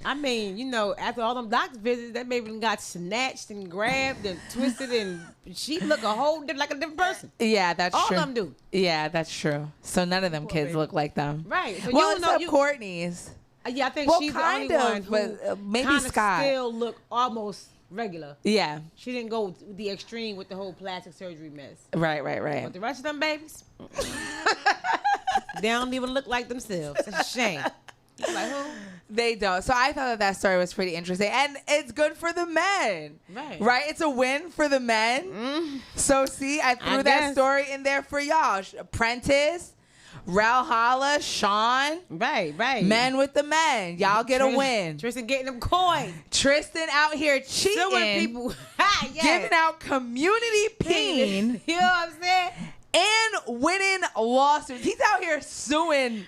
I mean, you know, after all them doctor's visits, that baby done got snatched and grabbed and twisted, and she look like a different person. Yeah, that's all true. All of them do. Yeah, that's true. So none of them kids look like them. Right. So well, except Courtney's. Yeah, I think she's the only one who but maybe kinda Scott still look almost regular. Yeah. She didn't go the extreme with the whole plastic surgery mess. Right. But the rest of them babies, they don't even look like themselves. It's a shame. You're like, who? They don't. So I thought that story was pretty interesting. And it's good for the men. Right? It's a win for the men. So see, I threw that story in there for y'all. Prentice, Ralhalla, Shawn. Right. Men with the men. Y'all get a win. Tristan getting them coins. Tristan out here cheating. Suing people. Giving out community pain. You know what I'm saying? And winning lawsuits. He's out here suing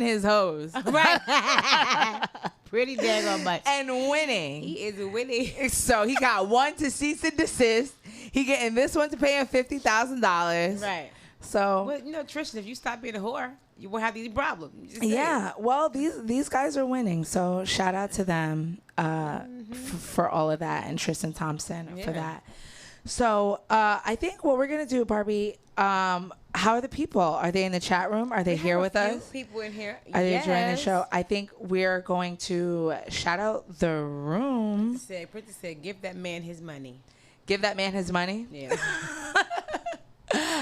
his hoes. Right. Pretty daggone much. And winning. He is winning. So he got one to cease and desist. He getting this one to pay him $50,000. Right. So, well, you know, Tristan, if you stop being a whore, you won't have these problems. Yeah. Well, these guys are winning. So shout out to them for all of that, and Tristan Thompson for that. So I think what we're gonna do, Barbie. How are the people? Are they in the chat room? Are they here with us? People in here. Are they enjoying the show? I think we're going to shout out the room. Princess said, "Give that man his money." Give that man his money. Yeah.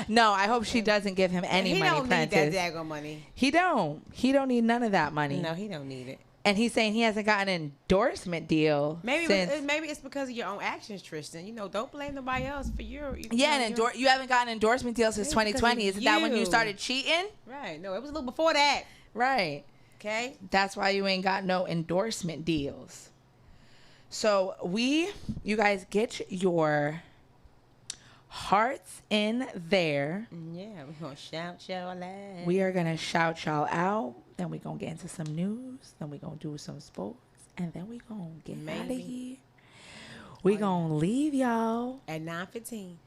No, I hope she doesn't give him any money. He don't need that daggone money. He don't need none of that money. No, he don't need it. And he's saying he hasn't gotten an endorsement deal. Maybe it's because of your own actions, Tristan. You know, don't blame nobody else for your. You haven't gotten an endorsement deal since 2020. Isn't that when you started cheating? Right. No, it was a little before that. Right. Okay. That's why you ain't got no endorsement deals. So you guys get your hearts in there. Yeah, we're gonna shout y'all out. We are gonna shout y'all out. Then we're gonna get into some news. Then we're gonna do some sports. And then we're gonna get out of here. We're gonna leave y'all at 9:15.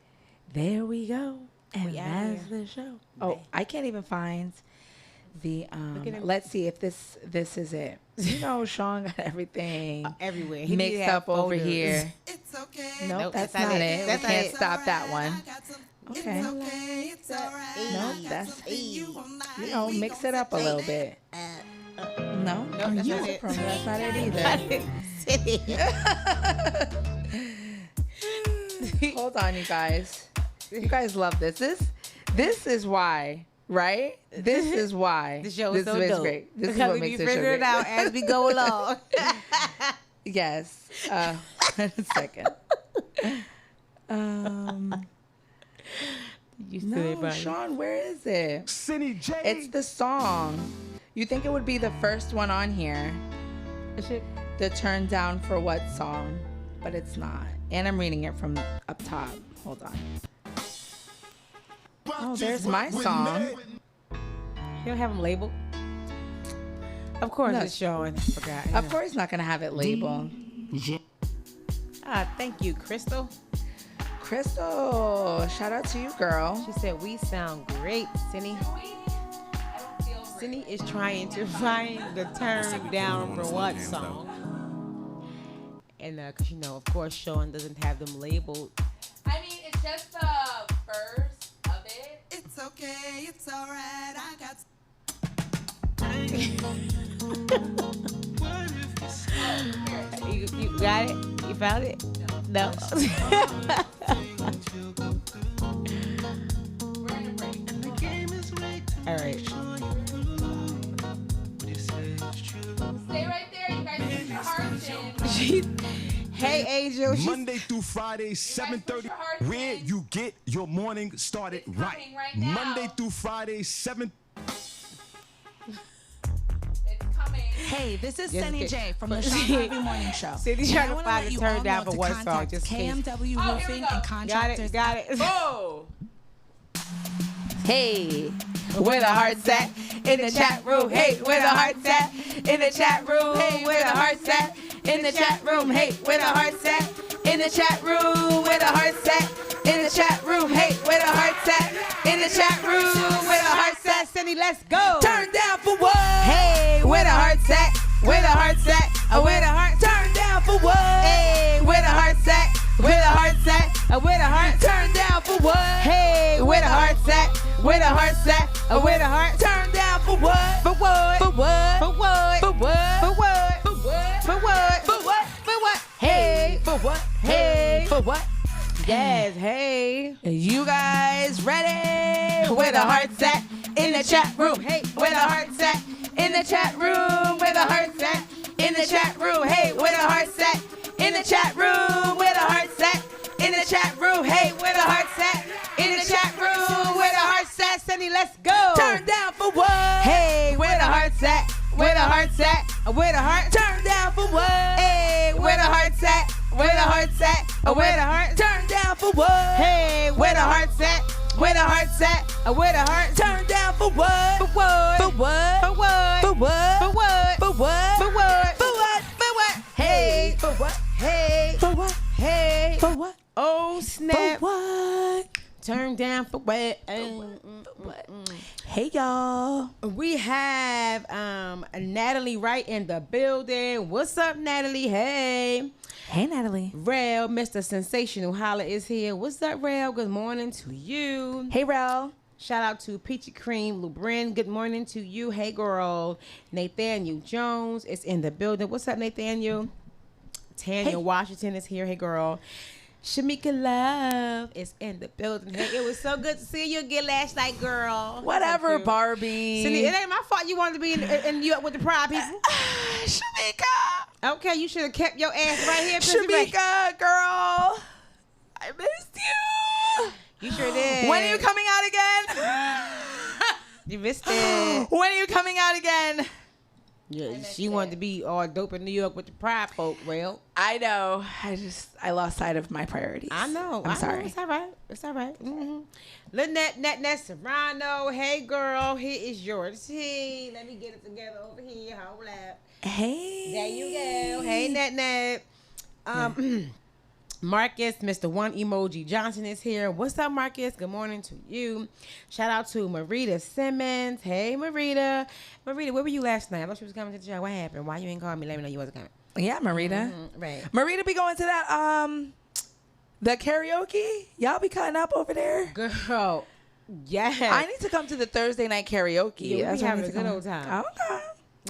There we go. And that's the show. Oh, I can't even find the let's see if this is it. You know, Shawn got everything everywhere. He mixed up over here. It's okay. Nope, that's not it. We can't stop that one. Okay. It's okay. It's all right. Nope, that's mix it up a little bit. No, that's not it. That's not it either. Hold on, you guys. You guys love this. This is why. Right? This is why. The show is so dope. Great. This because is what makes the show figure it out as we go along. Yes. A second. No, Shawn, where is it? Senny J. It's the song. You think it would be the first one on here? The Turn Down for What song? But it's not. And I'm reading it from up top. Hold on. Oh, there's my song. You don't have them labeled? Of course it's Shawn. I forgot. Of course it's not going to have it labeled. Thank you, Crystal. Crystal, shout out to you, girl. She said, we sound great, Senny. Senny is trying to find the Turn Down for What song. And, because, of course, Shawn doesn't have them labeled. I mean, it's just the verse of it. It's okay, it's all right. I got. You got it? You found it? No. All right. Stay right there, you guys. Put your hearts in. Hey, Angel. Monday through Friday, 7:30, where you get your morning started right. Monday through Friday, 7. Hey, this is Senny J from the Shawn Harvey Morning Show. City's trying to find the Turn Down for What song. Just KMW Roofing and Contractors. Got it. Oh. Hey, where the hearts at? In the chat room. Hey, where the hearts at? In the chat room. Hey, where the hearts at? In the chat room. Hey, where the hearts at? In the chat room. Where the hearts at? In the chat room. Hey, where the hearts at? In the chat room. Where the hearts at? Senny, let's go. Turn down for what? Hey, where the hearts at? Where the hearts at? Where the heart? Turn down for what? Hey, where the heart's at? Where the heart's at? Where the heart? Turn down for what? Hey, where the heart's at? Where the heart's at? Where the heart? Turn down for what? For what? For what? For what? For what? For what? For what? For what? For what? For what? Hey, for what? Hey. For what? Yes, hey. You guys ready? Where the heart's at? In the chat room. Hey, where the heart's at? In the chat room. Where the heart's at? In the chat room. Hey, where the heart's at? In the chat room. Where the heart's at? In the chat room. Hey, where the heart's at? In the chat room. Where the heart's at? Senny, let's go. Turn down for what? Hey, where the heart's at? Where the heart's at? Where the heart? Turn down for what? Hey, where the heart's at? Where the heart's at? Where the heart? Turn down for what? Hey, where the heart's at? Where the heart's at? Where the heart? Turn down for what? For what? For what? For what? For what? For what? For what? For what? For what? For what? Hey, For what? hey, For what? hey. For what? Oh For snap! what? Turn down for what? Hey y'all. We have Natalie Wright in the building. What's up, Natalie? Hey. Hey Natalie. Rel, Mr. Sensational Holla is here. What's up, Rel? Good morning to you. Hey Rel. Shout out to Peachy Cream Lubrin. Good morning to you. Hey, girl. Nathaniel Jones is in the building. What's up, Nathaniel? Tanya Washington is here. Hey, girl. Shamika Love is in the building. Hey, it was so good to see you again last night, girl. Whatever, Thank you. Barbie. Cindy, it ain't my fault you wanted to be in New York with the Pride people. Shamika. Okay, you should have kept your ass right here. Pennsylvania. Shamika, girl. I missed you. You sure did. When are you coming out again? You missed it. When are you coming out again? Yeah, she wanted to be all dope in New York with the Pride folk. Well, I know. I lost sight of my priorities. I know. I'm sorry. Know. It's all right. It's all right. Mm-hmm. Lynette Serrano. Hey, girl. Here is your tea. Let me get it together over here. Hold up. Hey. There you go. Hey, Net. Marcus, Mr. One Emoji Johnson is here. What's up, Marcus? Good morning to you. Shout out to Marita Simmons. Hey, Marita. Marita, where were you last night? I thought she was coming to the show. What happened? Why you ain't call me? Let me know you wasn't coming. Yeah, Marita. Mm-hmm. Right. Marita be going to that the karaoke. Y'all be cutting up over there. Girl, yes. I need to come to the Thursday night karaoke. Yeah, we be what I having need a to good come. old time. Okay.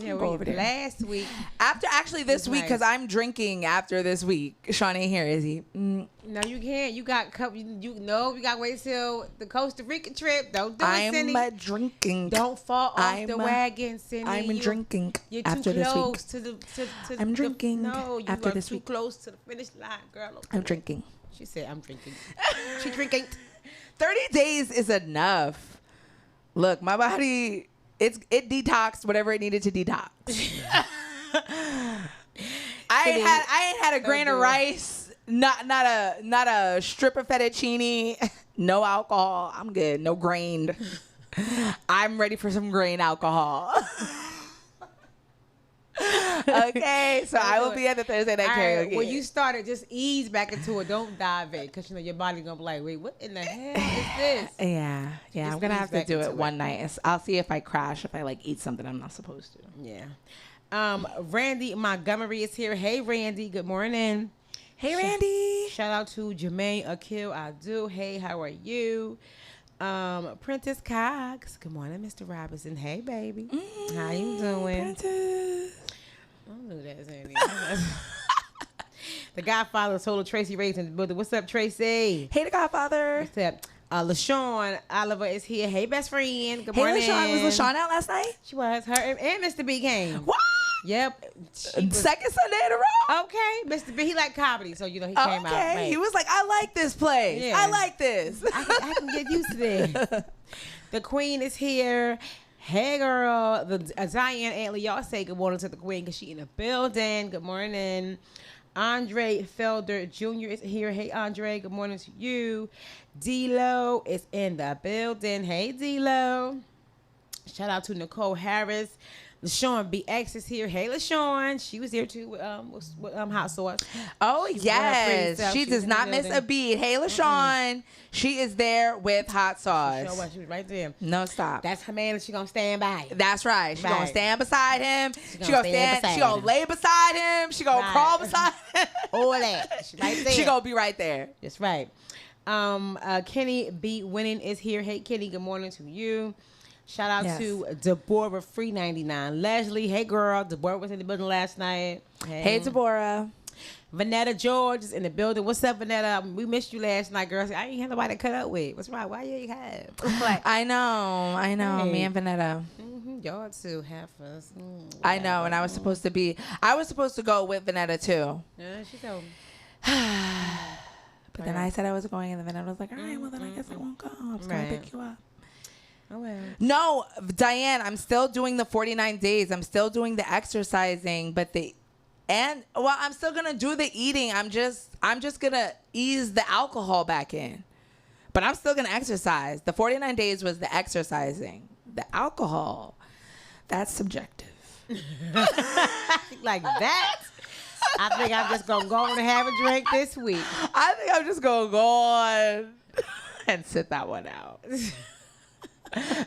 Yeah, Go over there. Last week. After actually this It's week, because nice. I'm drinking after this week. Sean ain't here, is he? No, you can't. You got you got to wait till the Costa Rica trip. Don't do it, Cindy. I'm drinking. Don't fall off the wagon, Cindy. I'm drinking You're after too this week. close to the. I'm drinking No, you after are this too week. close to the finish line, girl. Okay. I'm drinking. She said, "I'm drinking." She drinking. 30 days is enough. Look, my body, it detoxed whatever it needed to detox. I ain't had a grain of rice, not a strip of fettuccine, no alcohol. I'm good. No grain. I'm ready for some grain alcohol. Okay, so I will be at the Thursday night karaoke. Right, when you started, just ease back into it. Don't dive in, because your body's gonna be like, "Wait, what in the hell is this?" Yeah, Just I'm gonna ease have to back do into it one night. I'll see if I crash, if I eat something I'm not supposed to. Yeah. Randy Montgomery is here. Hey, Randy. Good morning. Hey, Randy. Shout out to Jermaine Akil. I do. Hey, how are you? Prentice Cox. Good morning, Mr. Robinson. Hey, baby. How you doing? Prentice. I don't know that, Sandy. The Godfather told Tracy Ray's in the building. What's up, Tracy? Hey, the Godfather. What's up? LaShawn Oliver is here. Hey, best friend. Good Hey, morning. LaShawn. Was LaShawn out last night? She was. Her and Mr. B came. What? Yep. Second Sunday in a row? Okay. Mr. B, he liked comedy, so, he came out. Right. He was like, I like this place. Yeah. I like this. I can get used to this. The queen is here. Hey, girl. The Zion Antley, y'all say good morning to the queen because she in the building. Good morning. Andre Felder Jr. is here. Hey, Andre. Good morning to you. D-Lo is in the building. Hey, D-Lo. Shout out to Nicole Harris. LaShawn BX is here. Hey, LaShawn. She was here too with hot sauce. Oh, She was yes. self. She She was does in the not miss building. a beat. Hey, LaShawn. She is there with hot She sauce. was right there. No stop. That's her man, and she gonna stand by him. That's right. She gonna Right. stand beside him. She gonna gonna stand stand. beside She gonna him. lay beside him. She gonna Right. crawl beside him. All that. She right there. She gonna be right there. That's right. Kenny B Winning is here. Hey Kenny, good morning to you. Shout out Yes. to Deborah Free 99. Leslie, hey girl. Deborah was in the building last night. Hey, Deborah. Vanetta George is in the building. What's up, Vanetta? We missed you last night, girl. I ain't had nobody to cut up with. What's wrong? Why you ain't have? Like, I know. Hey. Me and Vanetta. y'all too have us. I know. And I was supposed to go with Vanetta too. Yeah, she told me. But then I said I was going, and then Vanetta was like, all right, well, then I guess I won't go. I'm just going to Right. pick you up. Oh well. No, Diane, I'm still doing the 49 days. I'm still doing the exercising, I'm still gonna do the eating. I'm just gonna ease the alcohol back in. But I'm still gonna exercise. The 49 days was the exercising. The alcohol, that's subjective. Like that. I think I'm just gonna go on and have a drink this week. I think I'm just gonna go on and sit that one out.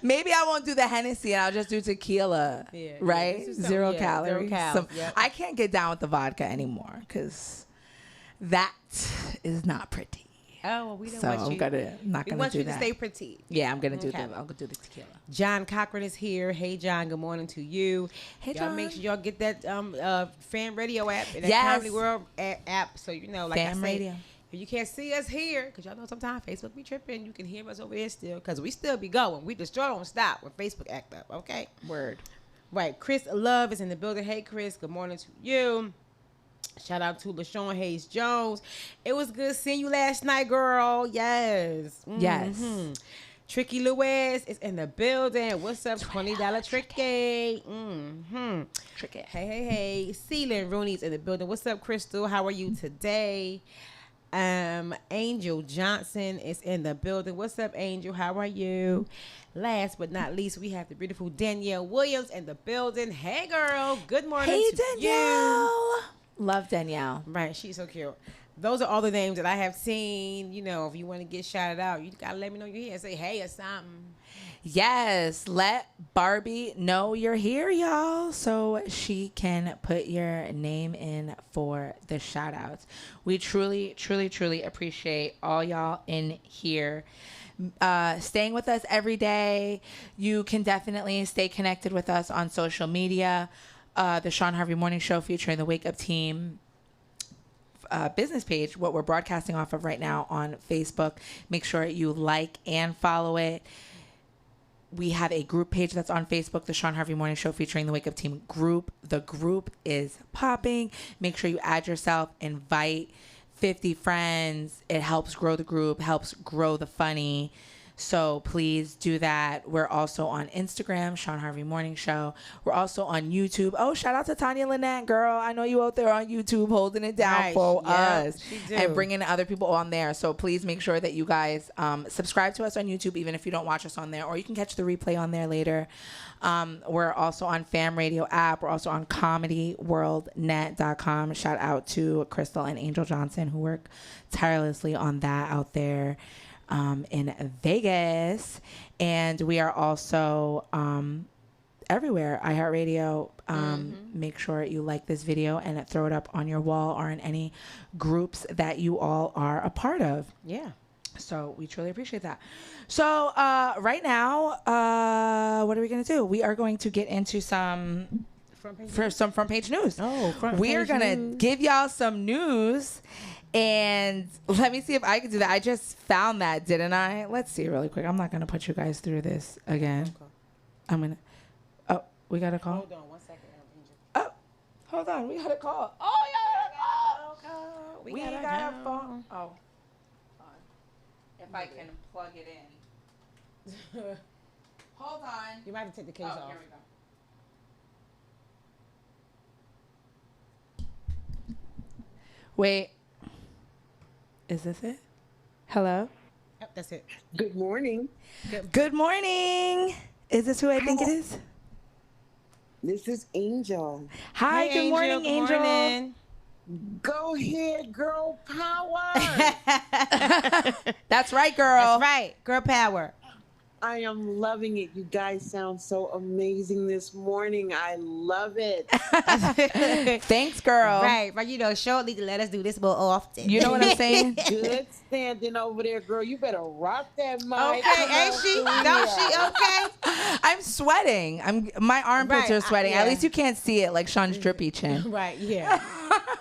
Maybe I won't do the Hennessy and I'll just do tequila, Yeah, right? just do Zero something, yeah, calories. 0 calories, yep. I can't get down with the vodka anymore because that is not pretty. Oh, well, we don't So want I'm you. not We gonna want do you that. to stay petite. Yeah, I'm gonna Okay. I'll go do the tequila. John Cochran is here. Hey, John. Good morning to you. Hey, y'all John. make sure y'all get that fan radio app and that Yes. Comedy World app. So you know, like I Fan say, radio. if you can't see us here, because y'all know sometimes Facebook be tripping, you can hear us over there still, because we still be going. We just don't stop when Facebook act up. Okay. Word. Right. Chris Love is in the building. Hey, Chris. Good morning to you. Shout out to LaShawn Hayes Jones. It was good seeing you last night, girl. Yes. Yes. Mhm. Tricky Lewis is in the building. What's up, $20 Tricky? Trick it. Hey. Celine Rooney's in the building. What's up, Crystal? How are you today? Angel Johnson is in the building. What's up, Angel? How are you? Last but not least, we have the beautiful Danielle Williams in the building. Hey, girl. Good morning Hey, to Danielle. you. Love Danielle. Right, she's so cute. Those are all the names that I have seen. You know, if you want to get shouted out, you gotta let me know you're here and say hey or something. Yes, let Barbie know you're here, y'all, so she can put your name in for the shout outs. We truly, truly, truly appreciate all y'all in here. Staying with us every day. You can definitely stay connected with us on social media. The Shawn Harvey Morning Show featuring the Wake Up Team business page, what we're broadcasting off of right now on Facebook. Make sure you like and follow it. We have a group page that's on Facebook, the Shawn Harvey Morning Show featuring the Wake Up Team group. The group is popping. Make sure you add yourself, invite 50 friends. It helps grow the group, helps grow the funny. So please do that. We're also on Instagram, Shawn Harvey Morning Show. We're also on YouTube. Oh, shout out to Tanya Lynette, girl. I know you out there on YouTube holding it down Right, for yeah, us she do. and bringing other people on there. So please make sure that you guys subscribe to us on YouTube, even if you don't watch us on there, or you can catch the replay on there later. We're also on Fam Radio app. We're also on comedyworldnet.com. Shout out to Crystal and Angel Johnson, who work tirelessly on that out there in Vegas. And we are also everywhere, iHeartRadio. Make sure you like this video and throw it up on your wall or in any groups that you all are a part of. Yeah. So we truly appreciate that. So right now, what are we going to do? We are going to get into some front page news. Oh, front we are page going to news. give y'all some news. And let me see if I can do that. I just found that, didn't I? Let's see really quick. I'm not going to put you guys through this again. Okay. I'm going to. Oh, we got a call? Hold on 1 second, Angel. Oh, hold on. We got a call. Oh, yeah, We we gotta got go. a phone. Oh. Hold on. If I can plug it in. Hold on. You might have to take the case Oh, off. here we go. Wait. Is this it? Hello? Yep, that's it. Good morning. Good morning. Is this who I think it is? This is Angel. Hi, Hey, good morning, Good Angel. morning. Go ahead, girl power. That's right, girl. That's right. Girl power. I am loving it. You guys sound so amazing this morning. I love it. Thanks, girl. Right. But, shortly to let us do this more often. You know what I'm saying? Good standing over there, girl. You better rock that mic. Okay, ain't she? Don't she? Okay. I'm sweating. My armpits Right, are sweating. yeah. At least you can't see it like Sean's drippy chin. Right, yeah.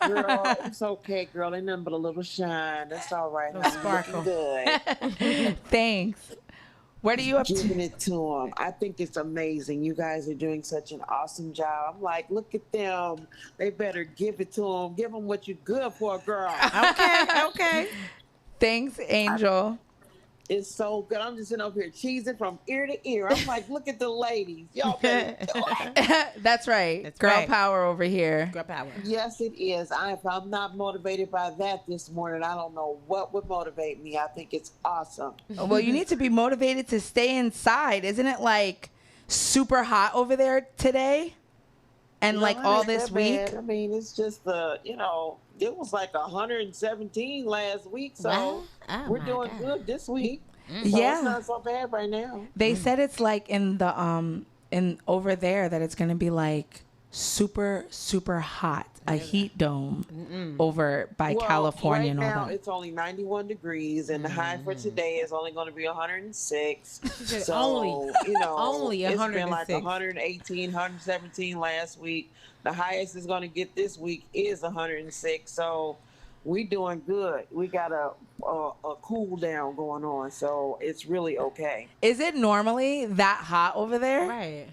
Girl, it's okay, girl. Ain't nothing but a little shine. That's all right. Little I'm sparkle. looking good. Thanks. What are you up Giving to? it to them. I think it's amazing. You guys are doing such an awesome job. I'm like, look at them. They better give it to them. Give them what you're good for, girl. Okay. Thanks, Angel. It's so good. I'm just sitting up here cheesing from ear to ear. I'm like, look at the ladies. Y'all better do it. That's right. That's Girl right. power over here. Girl power. Yes, it is. If I'm not motivated by that this morning, I don't know what would motivate me. I think it's awesome. Well, you need to be motivated to stay inside. Isn't it like super hot over there today? And No, like it all ain't this that week? bad. I mean, it's just it was like 117 last week, so Wow. Oh, we're my doing God. good this week. So Yeah. it's not so bad right now. They said it's like in the in over there that it's gonna be like super, super hot. A heat dome over by Well, California right and all now that. it's only 91 degrees, and the high for today is only going to be 106. said So, only. Only it's been like 106. 118, 117 last week. The highest is going to get this week is 106. So we doing good. We got a cool down going on, so it's really okay. Is it normally that hot over there? Right.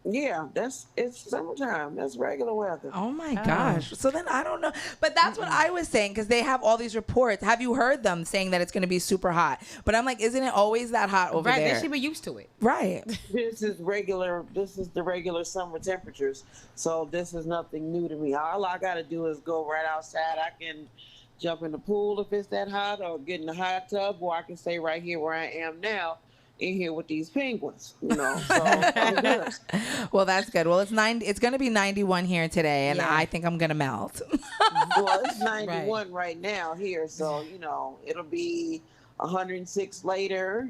Yeah, it's summertime. That's regular weather. Oh my gosh. So then I don't know. But that's what I was saying because they have all these reports. Have you heard them saying that it's going to be super hot? But I'm like, isn't it always that hot over Right. there? They should be used to it. Right. This is the regular summer temperatures. So this is nothing new to me. All I got to do is go right outside. I can jump in the pool if it's that hot, or get in the hot tub, or I can stay right here where I am now in here with these penguins, so I'm good. Well, that's good. Well, it's going to be 91 here today, and Yeah. I think I'm going to melt. Well, it's 91 right now here, so it'll be 106 later,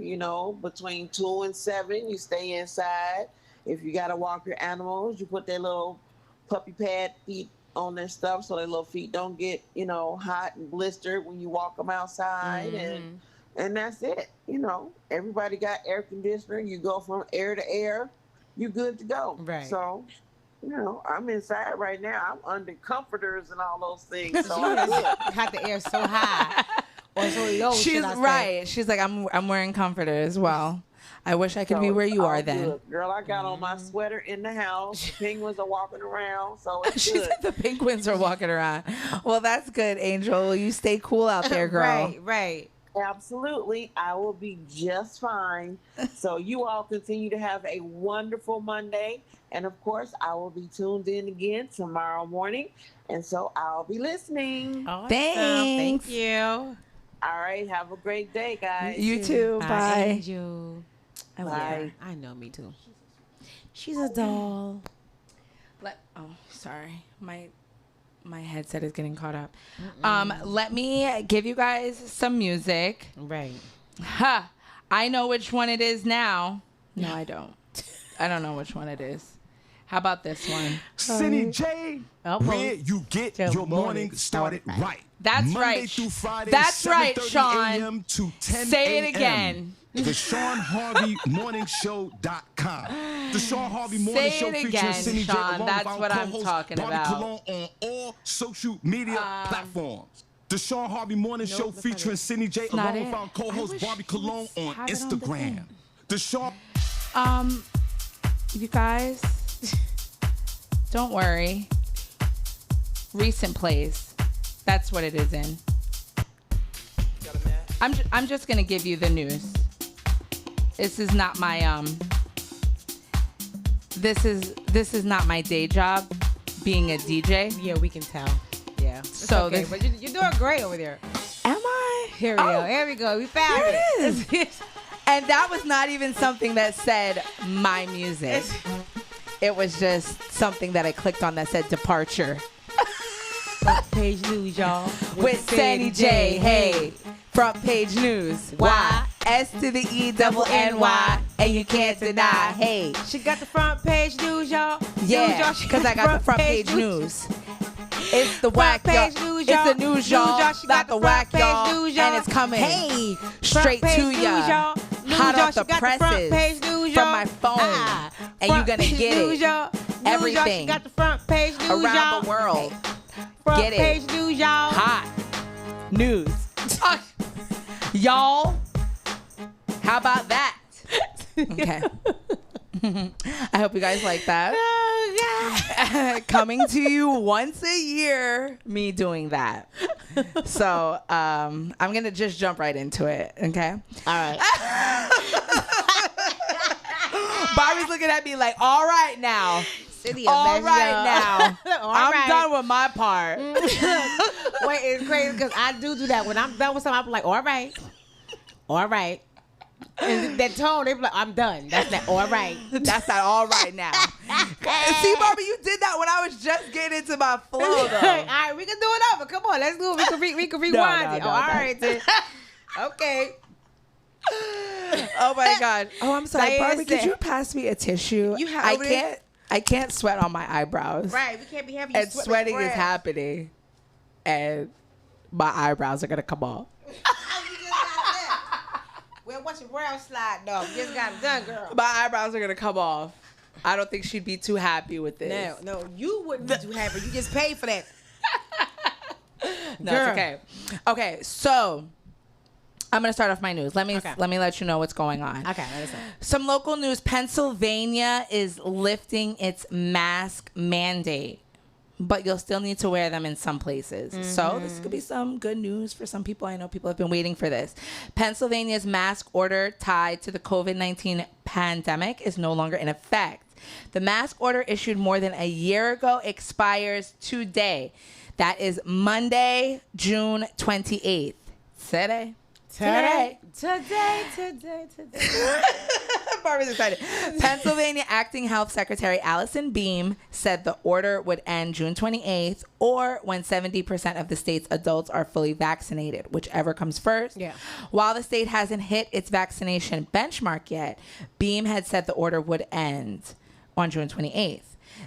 between 2 and 7 you stay inside. If you got to walk your animals, you put their little puppy pad feet on their stuff so their little feet don't get hot and blistered when you walk them outside. And that's it. Everybody got air conditioner. You go from air to air, you good to go. Right. So, I'm inside right now. I'm under comforters and all those things. So I'm good. Had the air so high or so low. She's should I say. right. She's like, I'm wearing comforter as well. I wish I could be So where you it's are all then. good. Girl, I got on my sweater in the house. The penguins are walking around, so it's She good. said the penguins are walking around. Well, that's good, Angel. You stay cool out there, girl. Right. Absolutely. I will be just fine. So you all continue to have a wonderful Monday. And of course, I will be tuned in again tomorrow morning. And so I'll be listening. Awesome. Thanks. Thank you. All right. Have a great day, guys. You too. Bye. Angel. I love Bye. her. I know, me too. She's a doll. Sorry. My headset is getting caught up. Let me give you guys some music. Right. Ha! I know which one it is now. No, I don't. I don't know which one it is. How about this one? Senny J, Oh, where you get Your your morning morning started right. That's Monday right. through Friday, That's right, 7:30 Shawn. a.m. to 10 Say it a.m. again. The Shawn Harvey Morning Show.com. The Shawn Harvey Morning Say Show it featuring again, Senny J Shawn. along That's with our what I'm co-host talking Barbi about. Cologne on all social media platforms. The Shawn Harvey Morning Show that's not featuring it. Senny J not along with it. our co-host I wish Barbi you Cologne would on have it on the Instagram. thing. The Shawn You guys, don't worry. Recent plays. That's what it is in. I'm just gonna give you the news. This is not my This is not my day job, being a DJ. Yeah, we can tell. Yeah. It's So okay, this- but you're doing great over there. Am I? Here we go. Here we go. We found There it. it is. And that was not even something that said my music. It was just something that I clicked on that said departure. Front page news, y'all. With Senny J. Hey, front page news. Why? S to the E double N-Y, and you can't deny. Hey, She got the front page news, y'all. yeah, because I got the front page news. It's the whack, y'all. Page news, It's y'all. the news, y'all. She Got the whack, page y'all. news, y'all. And it's coming Hey, straight front to page news, ya. y'all. News, Hot y'all. off the She got the front page presses news, from y'all. my phone. Ah, And you front gonna page get news, it. y'all. News, y'all. She Everything. got the front page news, Around y'all. the world. Front Get it. page news, y'all. Hot news. Y'all, how about that? Okay. I hope you guys like that. Oh, Coming to you once a year, me doing that. So I'm going to just jump right into it, okay? God. All right. Barbie's looking at me like, all right now. City a All mess, right y'all. now. All I'm right. done with my part. Wait, it's crazy because I do that. When I'm done with something, I'm like, all right. All right. And that tone, they be like, I'm done. That's that. All right. That's not all right now. See, Barbie, you did that when I was just getting into my flow, though. All right, we can do it over. Come on, let's do it. We can rewind it. no, All no. right, then. Okay. Oh my God. Oh, I'm sorry, Diane Barbie. Could said- you pass me a tissue? You have I over can't. I can't sweat on my eyebrows. Right, we can't be having you And sweat sweating with is breath. happening, and my eyebrows are gonna come off. Oh, you just got that. Well, watch your brow slide, dog. You just got it done, girl. My eyebrows are gonna come off. I don't think she'd be too happy with this. No, you wouldn't be too happy. You just paid for that. No, Girl. it's okay. Okay, so I'm gonna start off my news. Let me let you know what's going on. Okay, listen. Some local news. Pennsylvania is lifting its mask mandate, but you'll still need to wear them in some places. So this could be some good news for some people. I know people have been waiting for this. Pennsylvania's mask order tied to the COVID-19 pandemic is no longer in effect. The mask order issued more than a year ago expires today. That is Monday, June 28th. Today. Barbie's excited. Pennsylvania Acting Health Secretary Allison Beam said the order would end June 28th or when 70% of the state's adults are fully vaccinated, whichever comes first. Yeah. While the state hasn't hit its vaccination benchmark yet, Beam had said the order would end on June 28th.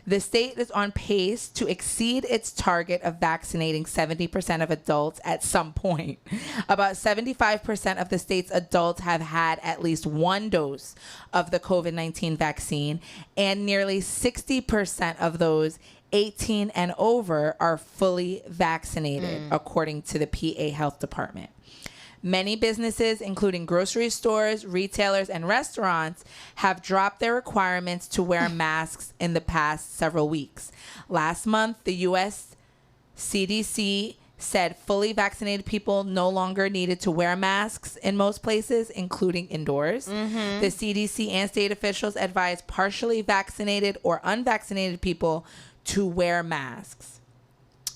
The state is on pace to exceed its target of vaccinating 70% of adults at some point. About 75% of the state's adults have had at least one dose of the COVID-19 vaccine, and nearly 60% of those 18 and over are fully vaccinated, according to the PA Health Department. Many businesses, including grocery stores, retailers, and restaurants, have dropped their requirements to wear masks in the past several weeks. Last month, the U.S. CDC said fully vaccinated people no longer needed to wear masks in most places, including indoors. The CDC and state officials advised partially vaccinated or unvaccinated people to wear masks.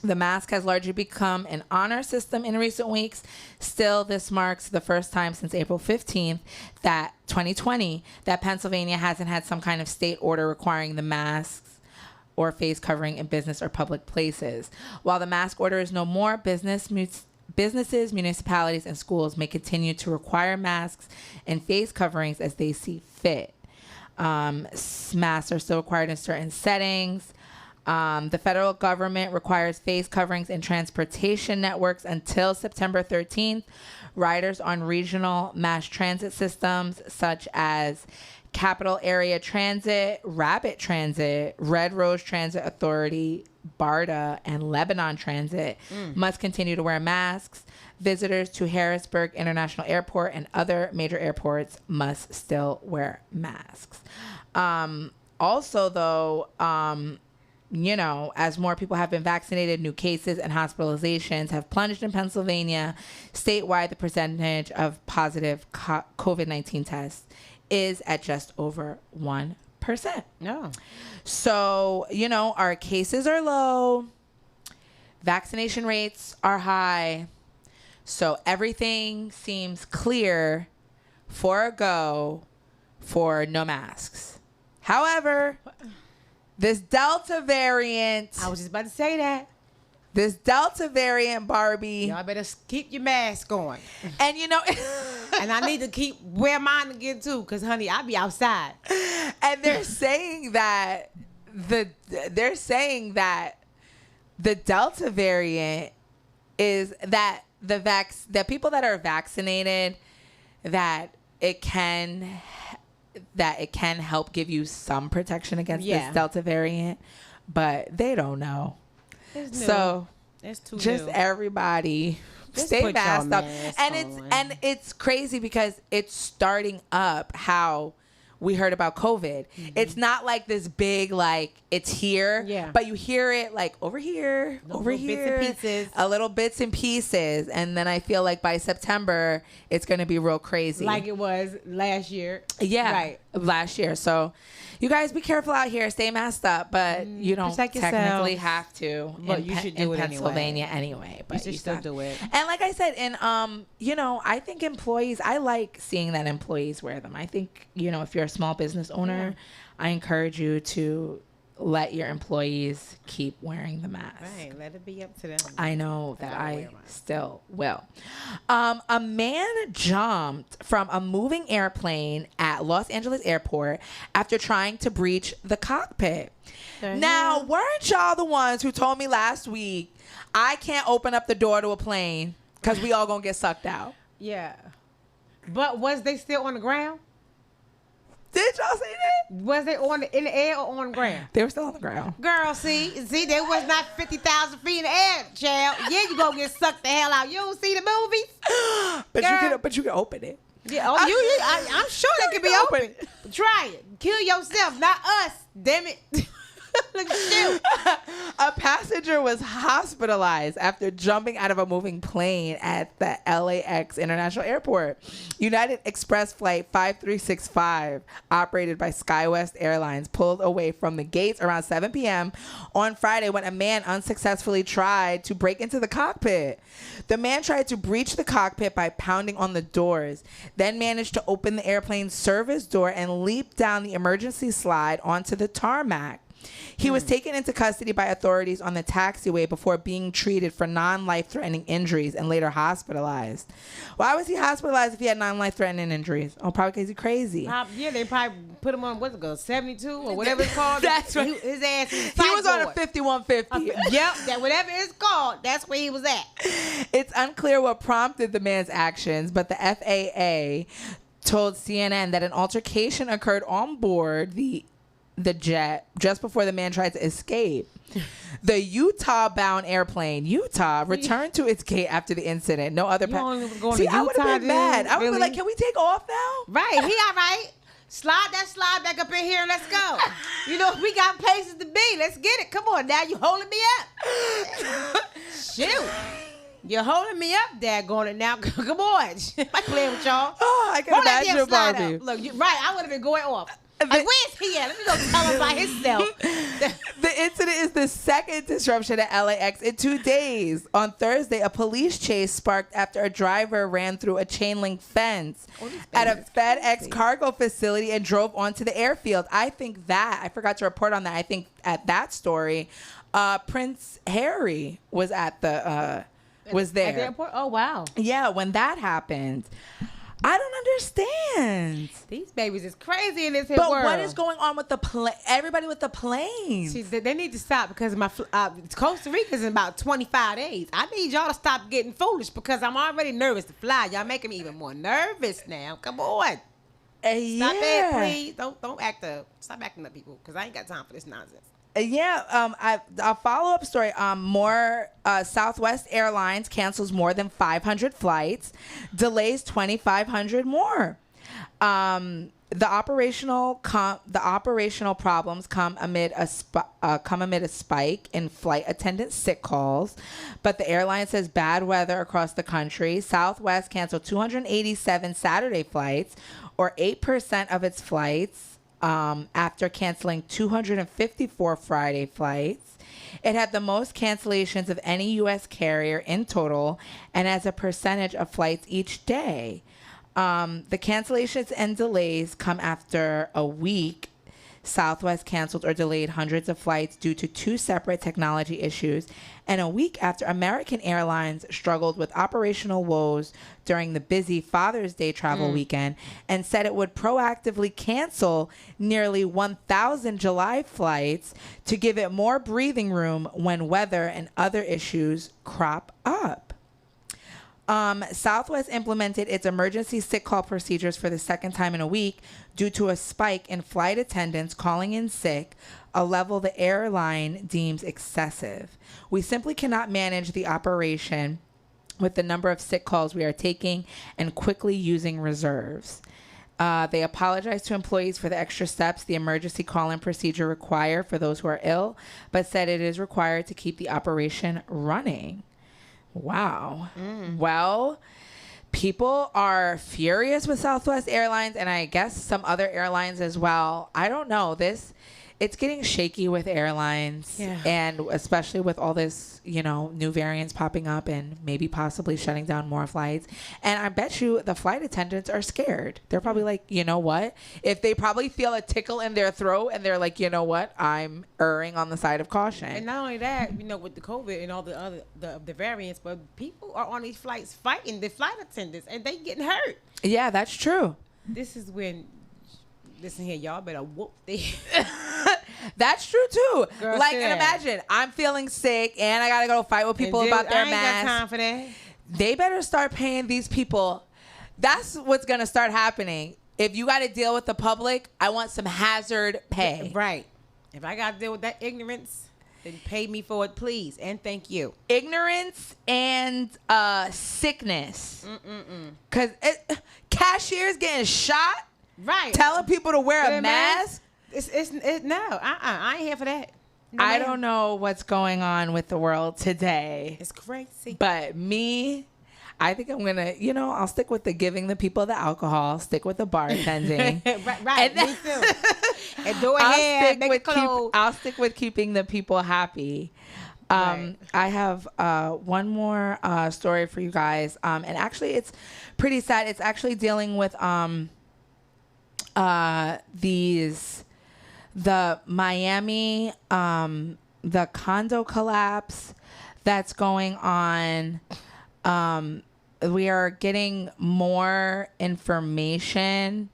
The mask has largely become an honor system in recent weeks. Still, this marks the first time since April 15th, 2020, that Pennsylvania hasn't had some kind of state order requiring the masks or face covering in business or public places. While the mask order is no more, businesses, municipalities, and schools may continue to require masks and face coverings as they see fit. Masks are still required in certain settings. The federal government requires face coverings in transportation networks until September 13th. Riders on regional mass transit systems such as Capital Area Transit, Rapid Transit, Red Rose Transit Authority, BARDA, and Lebanon Transit must continue to wear masks. Visitors to Harrisburg International Airport and other major airports must still wear masks. Also, though, you know, as more people have been vaccinated, new cases and hospitalizations have plunged in Pennsylvania. Statewide, the percentage of positive COVID-19 tests is at just over 1%. No. So, you know, our cases are low. Vaccination rates are high. So everything seems clear for a go for no masks. However, this Delta variant. I was just about to say that. This Delta variant, Barbie. Y'all better keep your mask on. And you know, and I need to wear mine again too, because honey, I be outside. And they're saying that the Delta variant is that that people that are vaccinated, that it can help give you some protection against this Delta variant, but they don't know. So it's too just new. Everybody Just stay put masked your up. mask And on. it's crazy because it's starting up how we heard about COVID. It's not like this big, like it's here, but you hear it like over here, over here, bits and pieces. a little bits and pieces. And then I feel like by September, it's going to be real crazy. Like it was last year. Yeah. Right. Last year. So you guys be careful out here. Stay masked up, but you don't Protect technically yourselves. have to. But you should do in it Pennsylvania anyway. But You should still do it. And like I said, and you know, I think employees, I like seeing that employees wear them. I think, you know, if you're a small business owner, I encourage you to let your employees keep wearing the mask. Right, let it be up to them. I know that gotta I wear mine. still will. A man jumped from a moving airplane at Los Angeles airport after trying to breach the cockpit. Now, weren't y'all the ones who told me last week, I can't open up the door to a plane because we all gonna get sucked out? Yeah. But was they still on the ground? Did y'all say that? Was they in the air or on the ground? They were still on the ground. Girl, see, they was not 50,000 feet in the air, child. Yeah, you gonna get sucked the hell out. You don't see the movies? But you can open it. Yeah, I'm sure they can be open. Try it. Kill yourself, not us. Damn it. Shoot. A passenger was hospitalized after jumping out of a moving plane at the LAX International Airport. United Express Flight 5365, operated by SkyWest Airlines, pulled away from the gates around 7 p.m. on Friday when a man unsuccessfully tried to break into the cockpit. The man tried to breach the cockpit by pounding on the doors, then managed to open the airplane's service door and leap down the emergency slide onto the tarmac. He was taken into custody by authorities on the taxiway before being treated for non-life-threatening injuries and later hospitalized. Why was he hospitalized if he had non-life-threatening injuries? Oh, probably because he's crazy. Yeah, they probably put him on, what's it called, 72 or whatever it's called. That's right. His ass is He was on a 5150. Yep, that whatever it's called, that's where he was at. It's unclear what prompted the man's actions, but the FAA told CNN that an altercation occurred on board the jet just before the man tried to escape. The Utah-bound airplane, returned to its gate after the incident. No other See, I would have been mad. I would have been like, can we take off now? Right, he all right. Slide back up in here and let's go. You know, we got places to be. Let's get it. Come on, now you holding me up. Shoot. You're holding me up, daggone it now. Come on. I playing with y'all. Oh, I can imagine Barbie. Look, I would have been going off. Like, where's he at? Let me go tell him by himself. The incident is the second disruption at LAX in 2 days. On Thursday, a police chase sparked after a driver ran through a chain link fence at a FedEx cargo facility and drove onto the airfield. I forgot to report on that. I think at that story, Prince Harry was there. At the airport? Oh, wow. Yeah, when that happened. I don't understand. These babies is crazy in this world. world. But what is going on with everybody with the planes? See, they need to stop because Costa Rica's in about 25 days. I need y'all to stop getting foolish because I'm already nervous to fly. Y'all making me even more nervous now. Come on. Stop it, please. Don't act up. Stop acting up, people, because I ain't got time for this nonsense. A follow-up story. More Southwest Airlines cancels more than 500 flights, delays 2,500 more. The operational problems come amid a spike in flight attendant sick calls, but the airline says bad weather across the country. Southwest canceled 287 Saturday flights, or 8% of its flights. After canceling 254 Friday flights. It had the most cancellations of any U.S. carrier in total and as a percentage of flights each day. The cancellations and delays come after a week Southwest canceled or delayed hundreds of flights due to 2 separate technology issues, and a week after American Airlines struggled with operational woes during the busy Father's Day travel weekend and said it would proactively cancel nearly 1,000 July flights to give it more breathing room when weather and other issues crop up. Southwest implemented its emergency sick call procedures for the second time in a week due to a spike in flight attendants calling in sick, a level the airline deems excessive. We simply cannot manage the operation with the number of sick calls we are taking and quickly using reserves. They apologized to employees for the extra steps the emergency call-in procedure require for those who are ill, but said it is required to keep the operation running. Wow. Well, people are furious with Southwest Airlines and I guess some other airlines as well. I don't know. It's getting shaky with airlines and especially with all this, new variants popping up and maybe possibly shutting down more flights. And I bet you the flight attendants are scared. They're probably like, you know what? If they probably feel a tickle in their throat and they're like, you know what? I'm erring on the side of caution. And not only that, with the COVID and all the other the variants, but people are on these flights fighting the flight attendants and they getting hurt. Yeah, that's true. This is when, listen here, y'all better whoop the. That's true too. Girl, and imagine I'm feeling sick and I gotta go fight with people about their masks. I ain't got time for that. They better start paying these people. That's what's gonna start happening. If you gotta deal with the public, I want some hazard pay. Right. If I gotta deal with that ignorance, then pay me for it, please, and thank you. Ignorance and sickness. Because cashiers getting shot. Right. Telling people to wear a mask. I ain't here for that. No, I don't know what's going on with the world today. It's crazy. But I think I'm going to, I'll stick with the giving the people the alcohol, stick with the bartending. right, me too. And go ahead, make it close. I'll stick with keeping the people happy. I have one more story for you guys. And actually, it's pretty sad. It's actually dealing with the Miami, the condo collapse that's going on. We are getting more information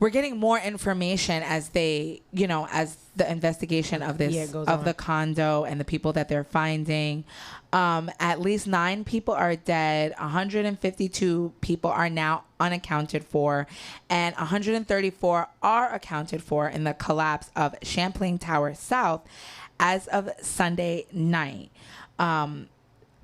we're getting more information as as the investigation of this goes of on. the condo and the people that they're finding. At least 9 people are dead. 152 people are now unaccounted for, and 134 are accounted for in the collapse of Champlain Tower South as of Sunday night.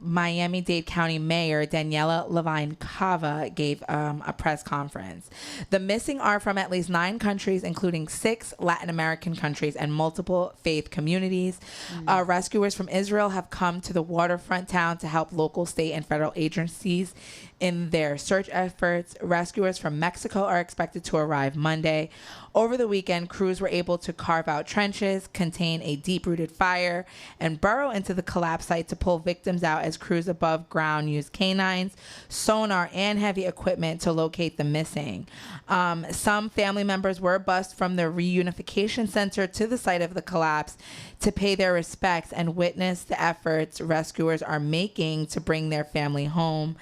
Miami-Dade County Mayor Daniela Levine Cava gave a press conference. The missing are from at least 9 countries, including 6 Latin American countries and multiple faith communities. Rescuers from Israel have come to the waterfront town to help local, state, and federal agencies in their search efforts. Rescuers from Mexico are expected to arrive Monday. Over the weekend, crews were able to carve out trenches, contain a deep-rooted fire, and burrow into the collapse site to pull victims out as crews above ground used canines, sonar, and heavy equipment to locate the missing. Some family members were bused from the reunification center to the site of the collapse to pay their respects and witness the efforts rescuers are making to bring their family home.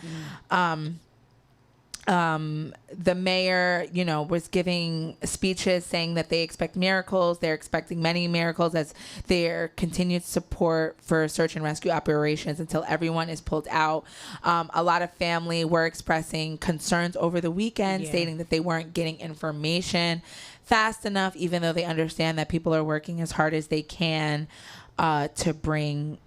The mayor, was giving speeches saying that they expect miracles. They're expecting many miracles as their continued support for search and rescue operations until everyone is pulled out. A lot of family were expressing concerns over the weekend, stating that they weren't getting information fast enough, even though they understand that people are working as hard as they can to bring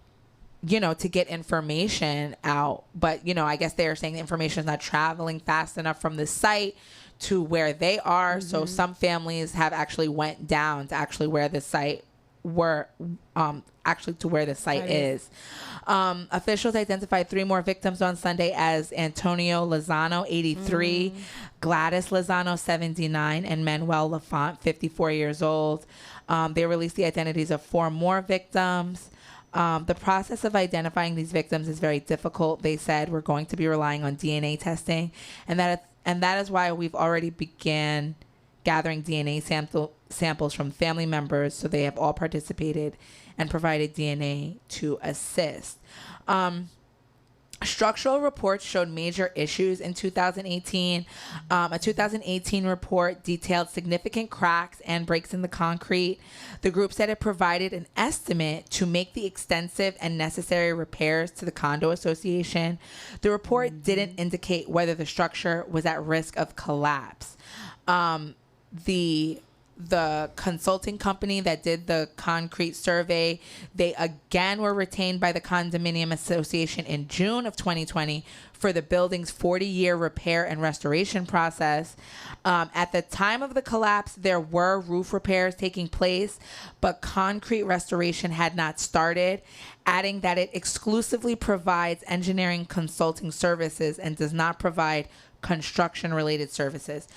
to get information out. But, I guess they're saying the information is not traveling fast enough from the site to where they are. Mm-hmm. So some families have actually went down to actually where the site is. Officials identified 3 more victims on Sunday as Antonio Lozano, 83, Gladys Lozano, 79, and Manuel Lafont, 54 years old. They released the identities of 4 more victims. The process of identifying these victims is very difficult. They said we're going to be relying on DNA testing, and that is why we've already began gathering DNA samples from family members, so they have all participated and provided DNA to assist. Structural reports showed major issues in 2018. A 2018 report detailed significant cracks and breaks in the concrete. The group said it provided an estimate to make the extensive and necessary repairs to the condo association. The report didn't indicate whether the structure was at risk of collapse. The consulting company that did the concrete survey, they again were retained by the condominium association in June of 2020 for the building's 40-year repair and restoration process. At the time of the collapse, there were roof repairs taking place, but concrete restoration had not started, adding that it exclusively provides engineering consulting services and does not provide construction-related services.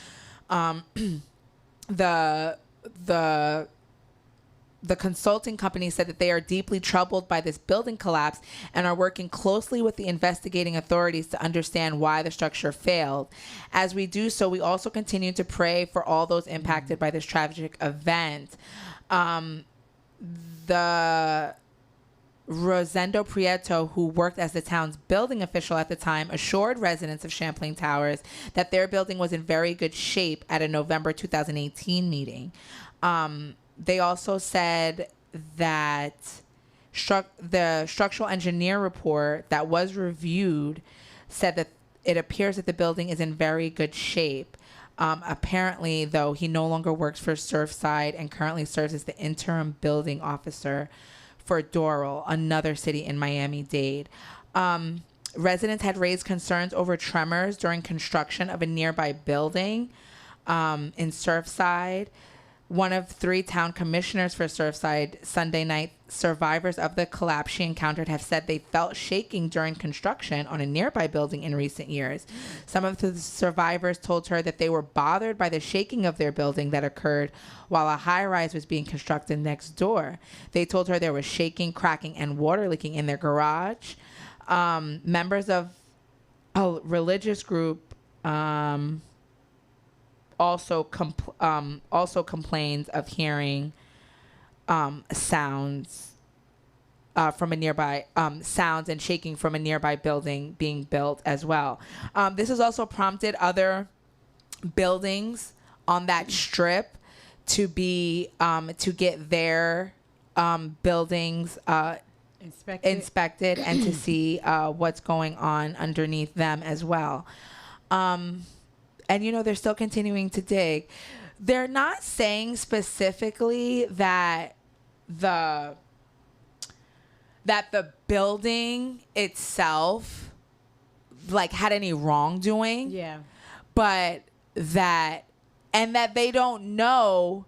The consulting company said that they are deeply troubled by this building collapse and are working closely with the investigating authorities to understand why the structure failed. As we do so, we also continue to pray for all those impacted by this tragic event. The Rosendo Prieto, who worked as the town's building official at the time, assured residents of Champlain Towers that their building was in very good shape at a November 2018 meeting. They also said that the structural engineer report that was reviewed said that it appears that the building is in very good shape. Apparently, though, he no longer works for Surfside and currently serves as the interim building officer for Doral, another city in Miami-Dade. Residents had raised concerns over tremors during construction of a nearby building in Surfside. One of 3 town commissioners for Surfside Sunday night survivors of the collapse she encountered have said they felt shaking during construction on a nearby building in recent years. Some of the survivors told her that they were bothered by the shaking of their building that occurred while a high-rise was being constructed next door. They told her there was shaking, cracking, and water leaking in their garage. Members of a religious group also complains of hearing sounds from a nearby sounds and shaking from a nearby building being built as well. This has also prompted other buildings on that strip to be to get their buildings inspected and to see what's going on underneath them as well. And, you know, they're still continuing to dig. They're not saying specifically that the building itself, like, had any wrongdoing. Yeah. But that they don't know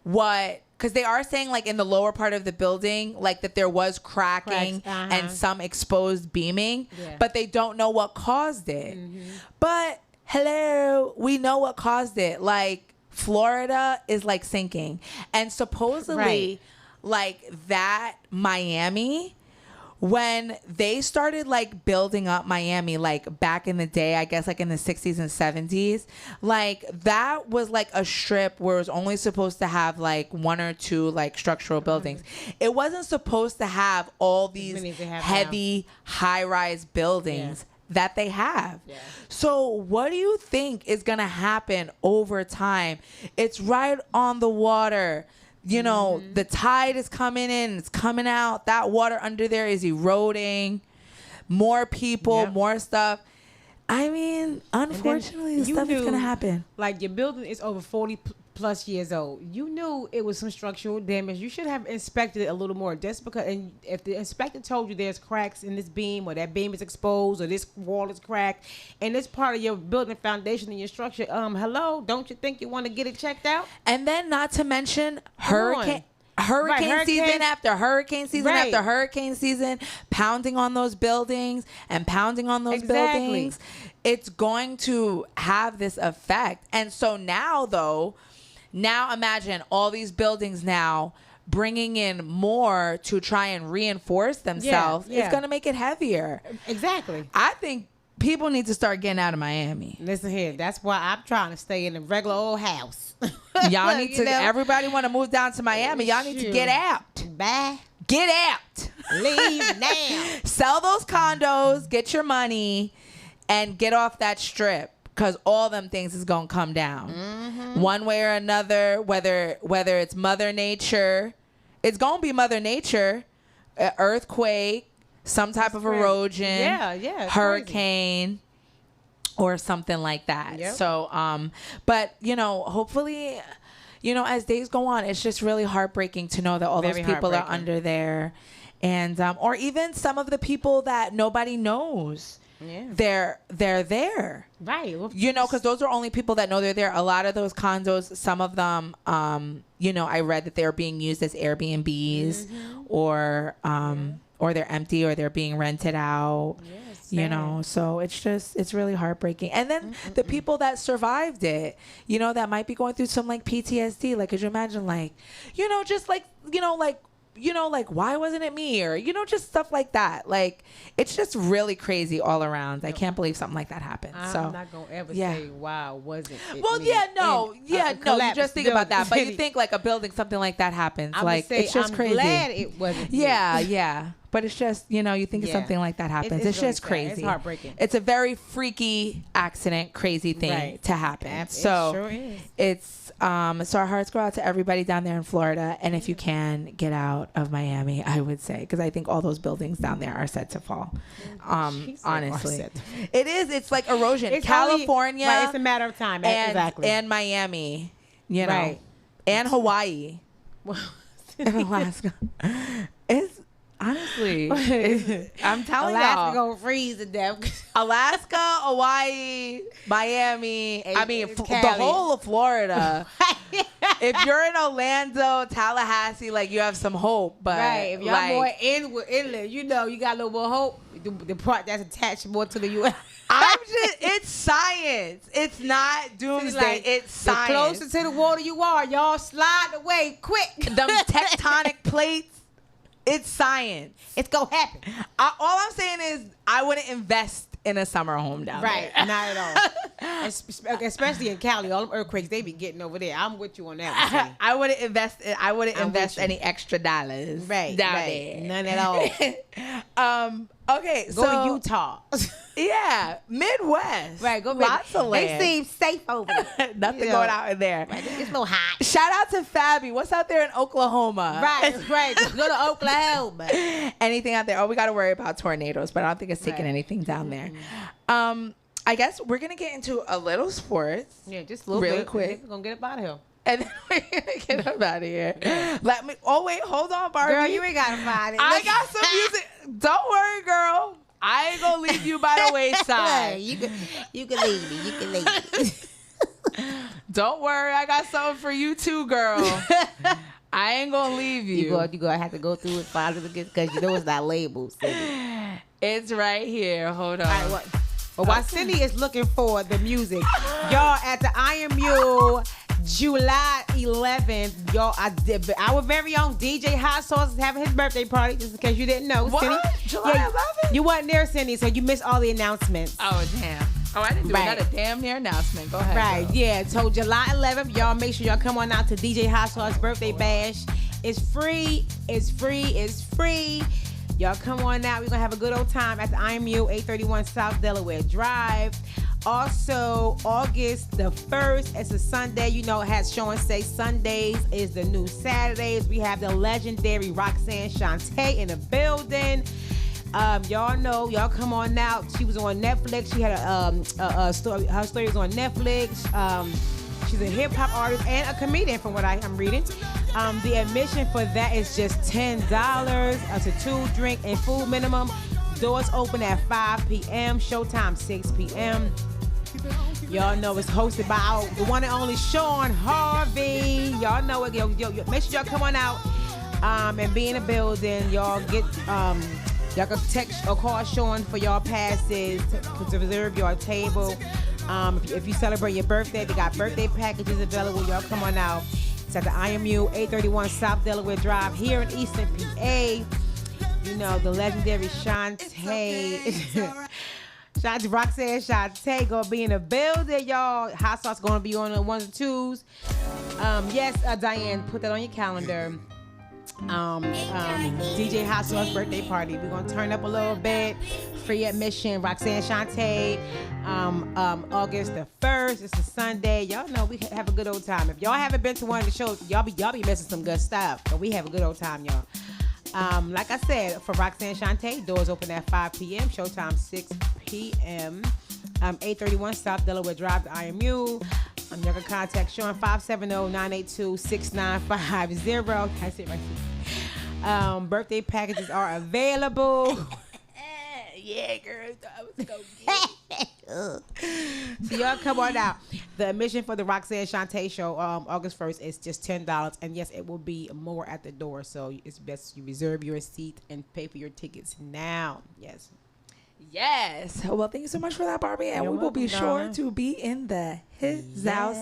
what... Because they are saying, like, in the lower part of the building, like, that there was cracking and some exposed beaming. Yeah. But they don't know what caused it. Mm-hmm. But... hello, we know what caused it. Like, Florida is like sinking. And supposedly, like that Miami, when they started like building up Miami, like back in the day, I guess like in the 60s and 70s, like that was like a strip where it was only supposed to have like 1 or 2 like structural buildings. It wasn't supposed to have all these heavy high-rise buildings that they have. Yeah. So what do you think is going to happen over time? It's right on the water. You know, the tide is coming in, it's coming out. That water under there is eroding. More people, more stuff. I mean, unfortunately, the stuff is going to happen. Like, your building is over 40 plus years old. You knew it was some structural damage. You should have inspected it a little more. Just because, and if the inspector told you there's cracks in this beam, or that beam is exposed, or this wall is cracked, and this part of your building foundation and your structure, hello, don't you think you want to get it checked out? And then, not to mention hurricane season after hurricane season after hurricane season, pounding on those buildings and pounding on those buildings. It's going to have this effect. And so now, though, now imagine all these buildings now bringing in more to try and reinforce themselves, yeah. it's going to make it heavier. Exactly. I think people need to start getting out of Miami. Listen here, that's why I'm trying to stay in a regular old house. Y'all need You to, know? everybody want to move down to Miami. Y'all need to get out. Bye. Get out. Leave now. Sell those condos, get your money, and get off that strip. Because all them things is going to come down. Mm-hmm. One way or another, whether it's Mother Nature. It's going to be Mother Nature. Earthquake, some type of erosion. Yeah. Hurricane. Or something like that. Yep. So, but, hopefully, as days go on, it's just really heartbreaking to know that all those people are under there. And, or even some of the people that nobody knows. Yeah. They're there. Right. Well, because those are only people that know they're there. A lot of those condos, some of them, I read that they're being used as Airbnbs or they're empty or they're being rented out. Yes, so it's really heartbreaking. And then the people that survived it, that might be going through some like PTSD. Like, could you imagine why wasn't it me? Or, just stuff like that. Like, it's just really crazy all around. I can't believe something like that happened. I'm not going to ever say, wow, wasn't it well, me? You just think about that. But you think like a building, something like that happens. It's just I'm crazy. glad it wasn't me. Yeah. But it's just, you think of something like that happens. It's really just crazy. It's heartbreaking. It's a very freaky accident, crazy thing to happen. It so sure is. It's, so our hearts go out to everybody down there in Florida. And if you can get out of Miami, I would say, because I think all those buildings down there are set to fall. Honestly. It is. It's like erosion. It's California. Right, it's a matter of time. Exactly. And Miami, Right. And Hawaii. And Alaska. It's, honestly, I'm telling Alaska y'all, gonna freeze to death. Alaska, Hawaii, Miami. The Cali. whole of Florida. If you're in Orlando, Tallahassee, you have some hope. But if y'all more inland, you got a little more hope. The part that's attached more to the U.S. It's science. It's not doomsday. It's science. The closer to the water you are, y'all slide away quick. Them tectonic plates. It's science. It's gonna happen. All I'm saying is I wouldn't invest in a summer home down there. Right, not at all. Especially in Cali, all them earthquakes they be getting over there. I'm with you on that one. I wouldn't invest any extra dollars down there. None at all. Okay, go to Utah. Yeah, Midwest. Right, go lots of land. They seem safe over there. Nothing going out in there. Right, it's a little hot. Shout out to Fabi. What's out there in Oklahoma? Right. Go to Oklahoma. Anything out there? Oh, we got to worry about tornadoes, but I don't think it's taking anything down there. I guess we're gonna get into a little sports. Yeah, just a little really bit. quick. We're gonna get up out of here. And then we're gonna get up out of here. Let me. Oh wait, hold on, Barbi. Girl, you ain't gotta find it. I got some music. Don't worry, girl. I ain't gonna leave you by the wayside. You can leave me. You can leave me. Don't worry, I got something for you too, girl. I ain't gonna leave you. You're gonna have to go through it, find it again, because it's not labeled. It's right here. Hold on. All right, but while Senny is looking for the music, y'all, at the IMU July 11th, y'all, our very own DJ Hot Sauce is having his birthday party, just in case you didn't know. What? Senny? July 11th? You wasn't there, Senny, so you missed all the announcements. Oh, damn. Oh, I didn't do another damn near announcement. Go ahead. Right, girl. Yeah. So July 11th, y'all make sure y'all come on out to DJ Hot Sauce birthday bash. It's free. It's free. It's free. Y'all come on out. We're going to have a good old time at the IMU 831 South Delaware Drive. Also, August the 1st, it's a Sunday. It has Shawn say Sundays is the new Saturdays. We have the legendary Roxanne Shante in the building. Y'all know, y'all come on out. She was on Netflix. She had a story. Her story was on Netflix. She's a hip hop artist and a comedian, from what I'm reading. The admission for that is just $10. It's a 2-drink and food minimum. Doors open at 5 p.m. Showtime 6 p.m. Y'all know it's hosted by the one and only Shawn Harvey. Y'all know it. Yo, make sure y'all come on out and be in the building. Y'all get y'all can text or call Shawn for y'all passes to reserve your table. If you celebrate your birthday, they got birthday packages available. Y'all come on out. It's at the IMU, 831 South Delaware Drive here in Eastern PA. You know, the legendary Shantae. Roxanne Shantae gonna be in the building, y'all. Hot sauce gonna be on the ones and twos. Yes, Diane, put that on your calendar. DJ Hot Sauce birthday party. We're gonna turn up a little bit. Free admission. Roxanne Shantae. August the 1st. It's a Sunday. Y'all know we have a good old time. If y'all haven't been to one of the shows, y'all be missing some good stuff. But we have a good old time, y'all. Like I said, for Roxanne Shantae, doors open at 5 p.m. Showtime 6 p.m. 831 South Delaware Drive to IMU. Y'all can contact Shawn 570-982-6950. That's it right here. Birthday packages are available. Yeah, girl. Let's go get it. So y'all come on out. The admission for the Roxanne Shantae show August 1st is just $10. And yes, it will be more at the door. So it's best you reserve your seat and pay for your tickets now. Yes. Yes. Well, thank you so much for that, Barbie. And we will be sure to be in his house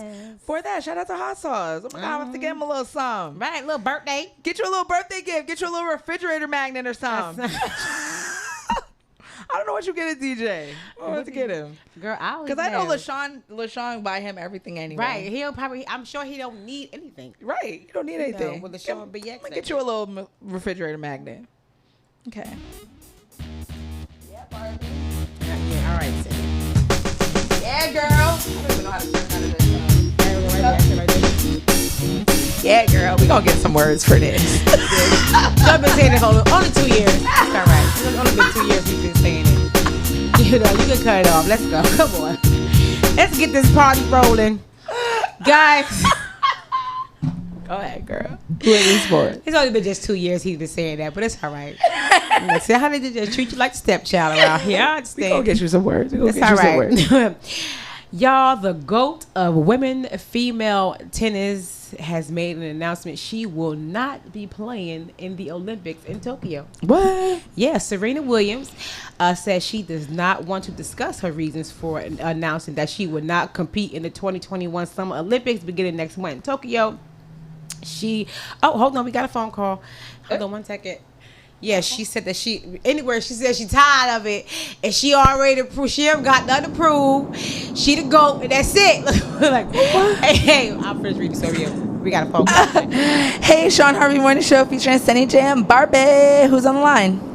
for that. Shout out to Hot Sauce. Oh my God, I have to get him a little something. Right, little birthday. Get you a little birthday gift. Get you a little refrigerator magnet or something. I don't know what you get a DJ. What to get him? Girl, because I know LaShawn buy him everything anyway. Right. I'm sure he don't need anything. Right. You don't need anything. With LaShawn BX. Get you a little refrigerator magnet. Okay. Barbie. Yeah, all right, Senny. Yeah, girl. I don't even know how to turn out of this. Yeah, girl. We gonna get some words for this. I've been saying it for only 2 years. That's all right. It's only been 2 years we've been saying it. You know, you can cut it off. Let's go. Come on. Let's get this party rolling. Guys. Go ahead, girl. It's only been just 2 years he's been saying that, but it's all right. See how they just treat you like a stepchild around here. I understand. We gonna get you some words. It's all right. Y'all, the GOAT of women female tennis has made an announcement. She will not be playing in the Olympics in Tokyo. What? Yeah, Serena Williams says she does not want to discuss her reasons for announcing that she would not compete in the 2021 Summer Olympics beginning next month in Tokyo. Hold on, we got a phone call. Hold on 1 second. Yeah, she said that she said she tired of it, and she already proved she haven't got nothing to prove. She the GOAT, and that's it. Like, hey, I'm first reading, so yeah, we got a phone call. Hey, Shawn Harvey Morning Show featuring Senny J and Barbi. Who's on the line?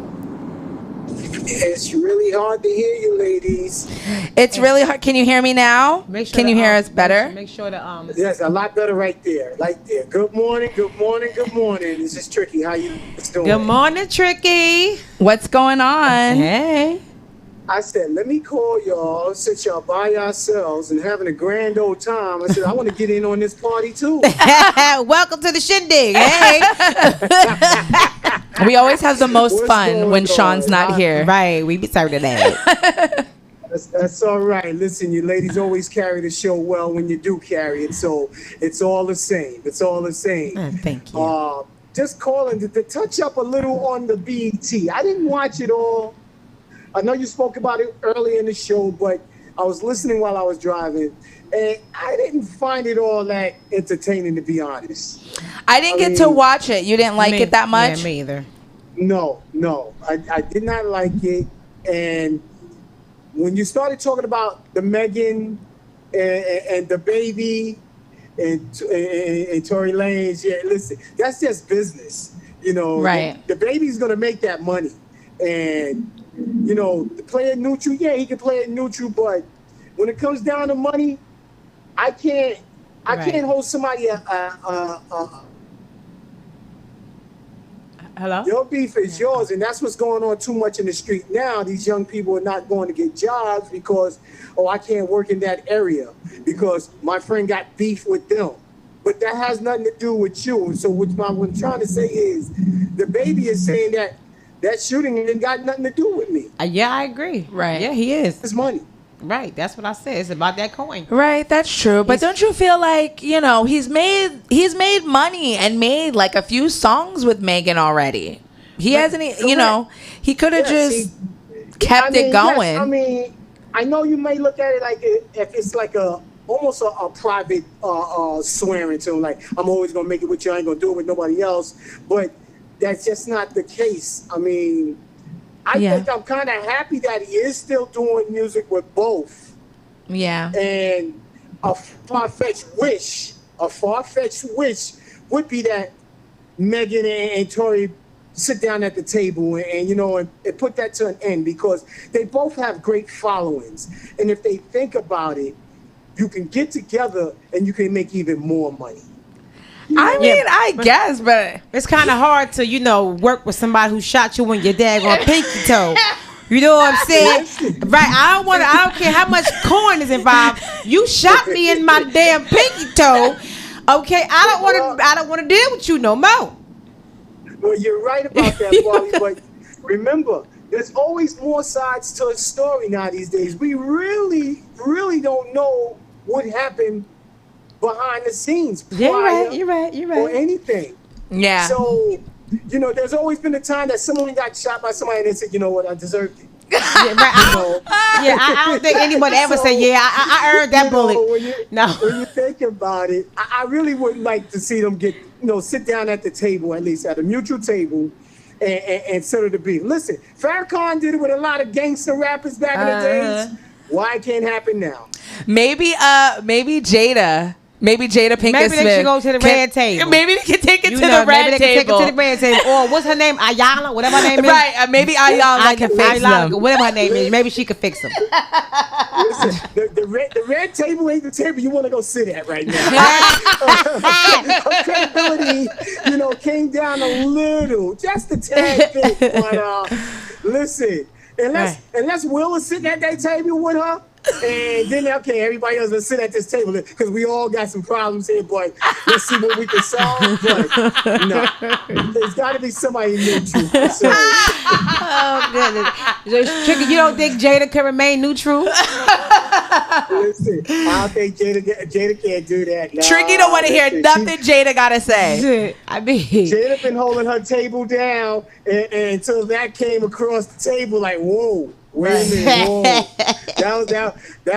It's really hard to hear you, ladies. It's really hard. Can you hear me now? Can you hear us better? Make sure to Yes, a lot better right there. Good morning. This is Tricky. How you doing? Good morning, Tricky. What's going on? Hey. I said, let me call y'all since y'all by yourselves and having a grand old time. I said, I want to get in on this party too. Welcome to the shindig. Hey. We always have the most fun when Shawn's not here. Right. We be sorry to that. That's all right. Listen, you ladies always carry the show well when you do carry it. So it's all the same. Thank you. Just calling to touch up a little on the BET. I didn't watch it all. I know you spoke about it early in the show, but I was listening while I was driving, and I didn't find it all that entertaining, to be honest. I didn't get to watch it. You didn't like it that much? Yeah, me either. No. I did not like it. And when you started talking about the Megan and the baby and Tory Lanez, yeah, listen, that's just business. You know, right. The baby's going to make that money. And you know, to play it neutral, yeah, he can play it neutral, but when it comes down to money, I can't hold somebody Hello? Your beef is yours, and that's what's going on too much in the street now. These young people are not going to get jobs because, I can't work in that area because my friend got beef with them. But that has nothing to do with you. So what I'm trying to say is, the baby is saying that shooting ain't got nothing to do with me. Yeah, I agree. Right. Yeah, he is. It's money. Right. That's what I said. It's about that coin. Right. That's true. But don't you feel like, he's made money and made like a few songs with Megan already. He hasn't, he could have kept it going. Yes, I know you may look at it like if it's like a almost a private swearing to him, like, I'm always gonna make it with you, I ain't gonna do it with nobody else. But that's just not the case. I mean, I think I'm kind of happy that he is still doing music with both. Yeah. And a far-fetched wish would be that Megan and Tori sit down at the table and you know, and put that to an end, because they both have great followings. And if they think about it, you can get together and you can make even more money. I mean, I guess, but it's kind of hard to, you know, work with somebody who shot you in your daggone pinky toe. You know what I'm saying? Right. I don't care how much coin is involved. You shot me in my damn pinky toe. Okay, I don't want to deal with you no more. Well, you're right about that, Barbi, but remember, there's always more sides to a story now these days. We really, really don't know what happened behind the scenes prior you're right. or anything. Yeah. So, you know, there's always been a time that someone got shot by somebody and they said, you know what, I deserved it. I don't think anyone ever said, I earned that bullet. When you think about it, I really would like to see them get, you know, sit down at the table, at least at a mutual table, and settle the beef. Listen, Farrakhan did it with a lot of gangster rappers back in the days. Why it can't happen now? Maybe Jada. Maybe Jada Pinkett Maybe Smith they should go to the red table. Maybe they can take it to the red maybe they table. can take it to the red table. Or what's her name? Ayala, whatever her name is. Right. Maybe Ayala can fix them. Whatever her name is. Maybe she could fix them. Listen, the red table ain't the table you want to go sit at right now. Her credibility, you know, came down a little, just a tad bit. But listen, unless Will is sitting at that table with her, and then okay, everybody else will sit at this table because we all got some problems here, but let's see what we can solve. But no, there's got to be somebody neutral. So. Oh goodness, Tricky, you don't think Jada can remain neutral? Listen, I don't think Jada can't do that. No, Tricky don't want to hear nothing Jada gotta say. I mean, Jada been holding her table down and until that came across the table, like whoa. Wait a minute, whoa. That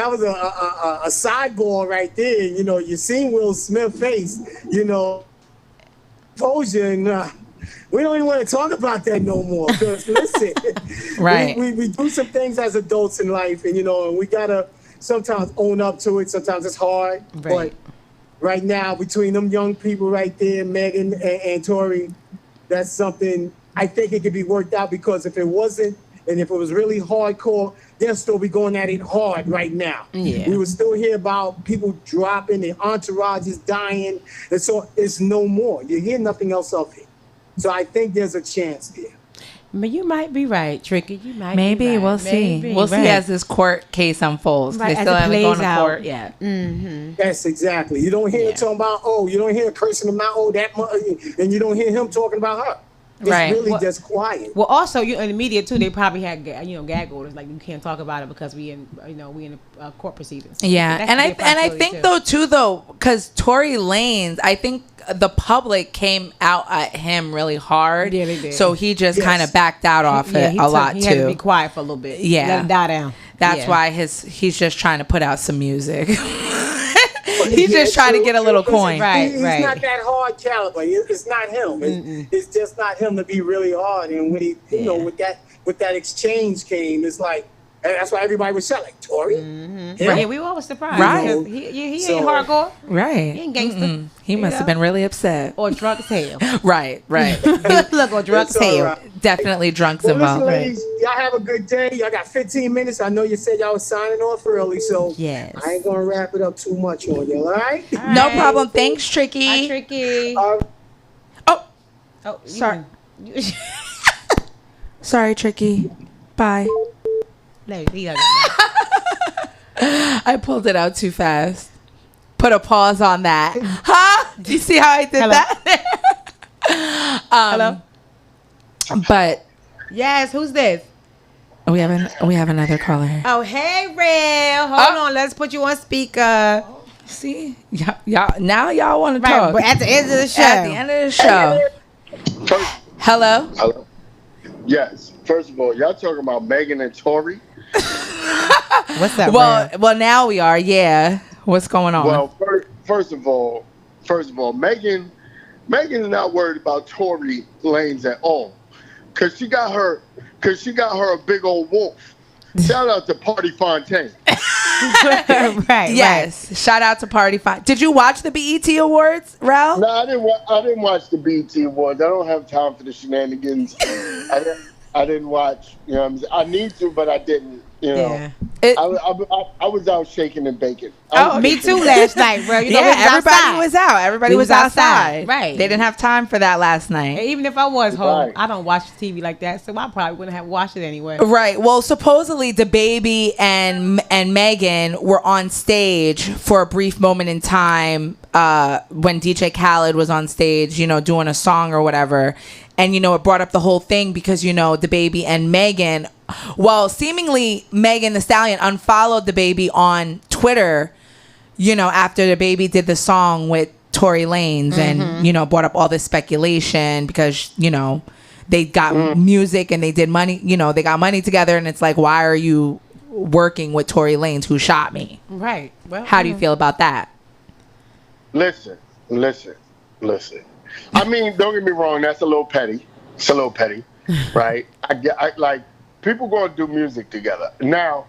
was a sideball right there. You know, you seen Will Smith's face, you know, exposure, and we don't even want to talk about that no more. Because listen, right. we do some things as adults in life, and you know, and we gotta sometimes own up to it. Sometimes it's hard, right. but right now between them young people right there, Megan and Tori, that's something I think it could be worked out, because if it wasn't, and if it was really hardcore, they'll still be going at it hard right now. Yeah. We would still hear about people dropping, their entourages dying, and so it's no more. You hear nothing else of it. So I think there's a chance there. But you might be right, Tricky. You might Maybe be right. we'll see. We'll see as this court case unfolds. Right, they still haven't gone to court yet. Mm-hmm. Yes, exactly. You don't hear talking about, you don't hear cursing them out, that much, and you don't hear him talking about her. It's really just quiet. Well, also, you in the media too. They probably had gag orders, like you can't talk about it because we in court proceedings. Yeah, so I think though, because Tory Lanez, I think the public came out at him really hard. Yeah, they did. So he just kind of backed out off it a lot too. He had to be quiet for a little bit. Yeah, let him die down. That's why he's just trying to put out some music. He's just trying to get a little coin. He's not that hard caliber. It's not him. It's just not him to be really hard. And when he, with that exchange came, it's like, and that's why everybody was shot, like Tory. Mm-hmm. Right. Yeah, we were always surprised. Right. He ain't hardcore. Right. He ain't gangster. He must have been really upset. Or drunk as hell. Right. Look, or drunk as hell. Right. Definitely drunks well, involved. Listen, ladies, y'all have a good day. Y'all got 15 minutes. I know you said y'all was signing off early, so yes. I ain't gonna wrap it up too much on y'all. All right? No problem. Thanks, Tricky. Hi, Tricky. Sorry. Sorry, Tricky. Bye. I pulled it out too fast. Put a pause on that. Huh? Do you see how I did that? Hello. But yes, who's this? We have another caller here. Oh, hey, Real. Hold on, let's put you on speaker. See, y'all want to talk. But at the end of the show. At the end of the show. Hello. Hello. Yes. First of all, y'all talking about Megan and Tory? What's that? Well, now we are. Yeah. What's going on? Well, first of all, Megan's not worried about Tory Lanez at all, cause she got her a big old wolf. Shout out to Party Fontaine. Right. Yes. Right. Shout out to Party Fontaine. Did you watch the BET Awards, Ralph? No, I didn't watch the BET Awards. I don't have time for the shenanigans. I didn't watch. You know what I'm saying? I need to, but I didn't. You know. Yeah. I was out shaking and baking. Me too last night, bro. You know, everybody was out. Everybody was outside. Right. They didn't have time for that last night. And even if I was home, Right. I don't watch TV like that, so I probably wouldn't have watched it anyway. Right. Well, supposedly DaBaby and Megan were on stage for a brief moment in time when DJ Khaled was on stage, you know, doing a song or whatever. And, you know, it brought up the whole thing because, you know, DaBaby and Megan, well, seemingly Megan Thee Stallion unfollowed DaBaby on Twitter, you know, after DaBaby did the song with Tory Lanez and, you know, brought up all this speculation because, you know, they got music and they did money, you know, they got money together. And it's like, why are you working with Tory Lanez who shot me? Right. Well, How do you feel about that? Listen. I mean, don't get me wrong. That's a little petty. It's a little petty, right? I like people going to do music together. Now,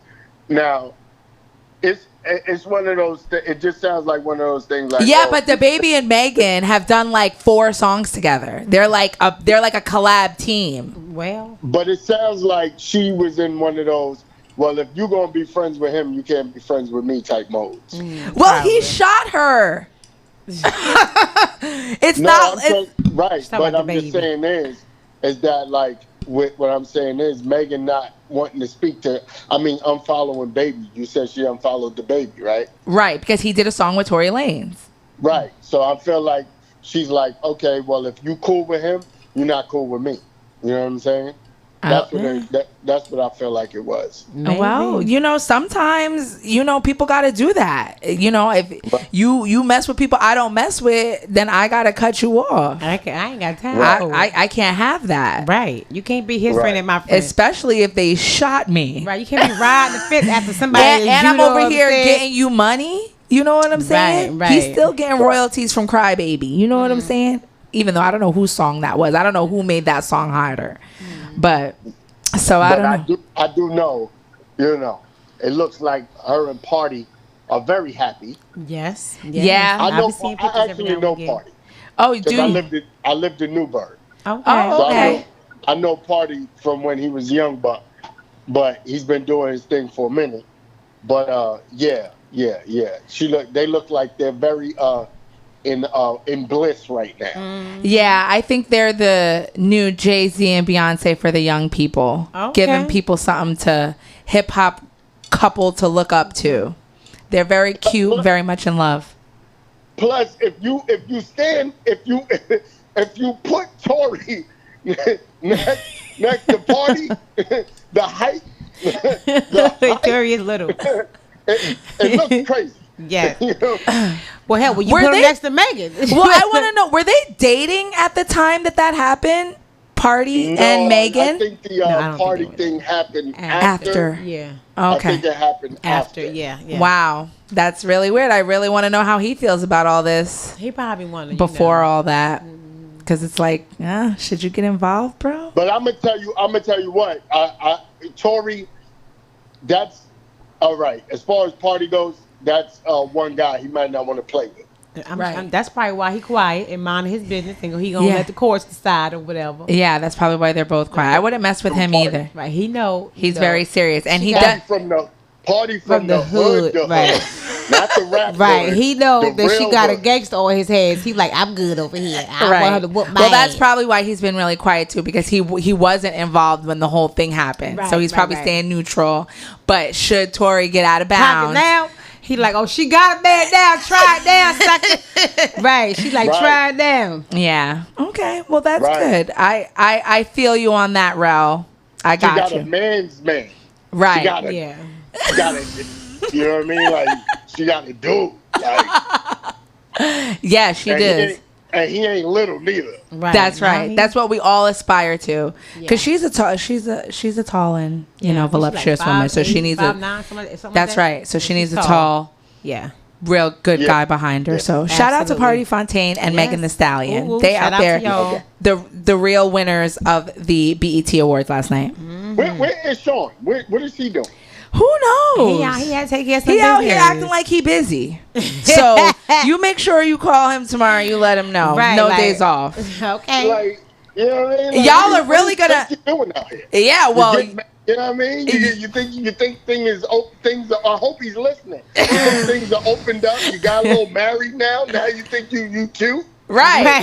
it's one of those. It just sounds like one of those things. Like but DaBaby and Megan have done like 4 songs together. They're like a collab team. Well, but it sounds like she was in one of those. Well, if you're gonna be friends with him, you can't be friends with me type modes. Well, he shot her. It's not right, but I'm just saying is that like what I'm saying is Megan not wanting to speak to. I mean, unfollowing Baby. You said she unfollowed DaBaby, right? Right, because he did a song with Tory Lanez. Right. So I feel like she's like, okay, well, if you cool with him, you're not cool with me. You know what I'm saying? That's what I feel like it was. maybe. Well, you know, sometimes, you know, people got to do that. You know, if you mess with people I don't mess with, then I got to cut you off. I ain't got time. I can't have that. Right. You can't be his friend and my friend. Especially if they shot me. Right. You can't be riding the fence after somebody. And I'm over here getting you money. You know what I'm saying? Right. He's still getting royalties from Crybaby. You know what I'm saying? Even though I don't know whose song that was. I don't know who made that song harder. But so I don't know. I do know, you know, it looks like her and Party are very happy. Yes. Yeah. I actually know Party. Oh, do you? I lived in Newburgh. Okay. Oh, okay. So I know Party from when he was young, but he's been doing his thing for a minute. But yeah. They look like they're very in bliss right now. Yeah, I think they're the new Jay-Z and Beyonce for the young people. Okay. Giving people something to hip hop couple to look up to. They're very cute, very much in love. Plus, if you put Tory next to Party, the height, Tory is little. it looks crazy. Yeah. You know? Well, hell, when you put him next to Megan. Well, I want to know, were they dating at the time that happened? Party and Megan? I think the Party thing happened after. Yeah. I Okay. think it happened after. Yeah. Wow. That's really weird. I really want to know how he feels about all this He probably wanted before all that. Because it's like, should you get involved, bro? But I'm gonna tell you what. Tory, that's all right. As far as Party goes, that's one guy he might not want to play with. That's probably why he quiet and mind his business and he gonna let the courts decide or whatever. Yeah, that's probably why they're both quiet. I wouldn't mess with him either. Right. He know. He's very serious. And he got does. Party from the hood, right? Not the rap. Right. hood, He know that she got hood. a gangster on his hands. He like, I'm good over here. I want her to whoop my Well, that's ass. probably why he's been really quiet too, because he wasn't involved when the whole thing happened. Right, so he's probably staying neutral. But should Tory get out of bounds now, he like, oh, she got it bad down. Try it down, sucker. Right. She like, try it down. Yeah. Okay. Well, that's good. I feel you on that, Rel. I got She got a man's man. Right. She got it. You know what I mean? Like, she got a dude. Like, yeah, she does. And he ain't little neither. Right. That's right. That's what we all aspire to. Because she's a tall and voluptuous woman. So she needs a. Something That's right. So she needs a tall. Yeah. real good Yeah. guy behind her. Yeah. So shout out to Absolutely. Party Fontaine and Yes. Megan Thee Stallion. Ooh, They shout out out to there, y'all. the real winners of the BET Awards last night. Where is Shawn? What is he doing? Who knows? He had to take care of some He out here business. acting like he busy. So you make sure you call him tomorrow. You let him know. Right, No like- days off. Okay. Like, you know what I mean? Like, Y'all what are really what gonna- you doing out here? Yeah, well, You know what I mean? You think things are. I hope he's listening. You think things are opened up. You got a little married now. Now you think you cute. right.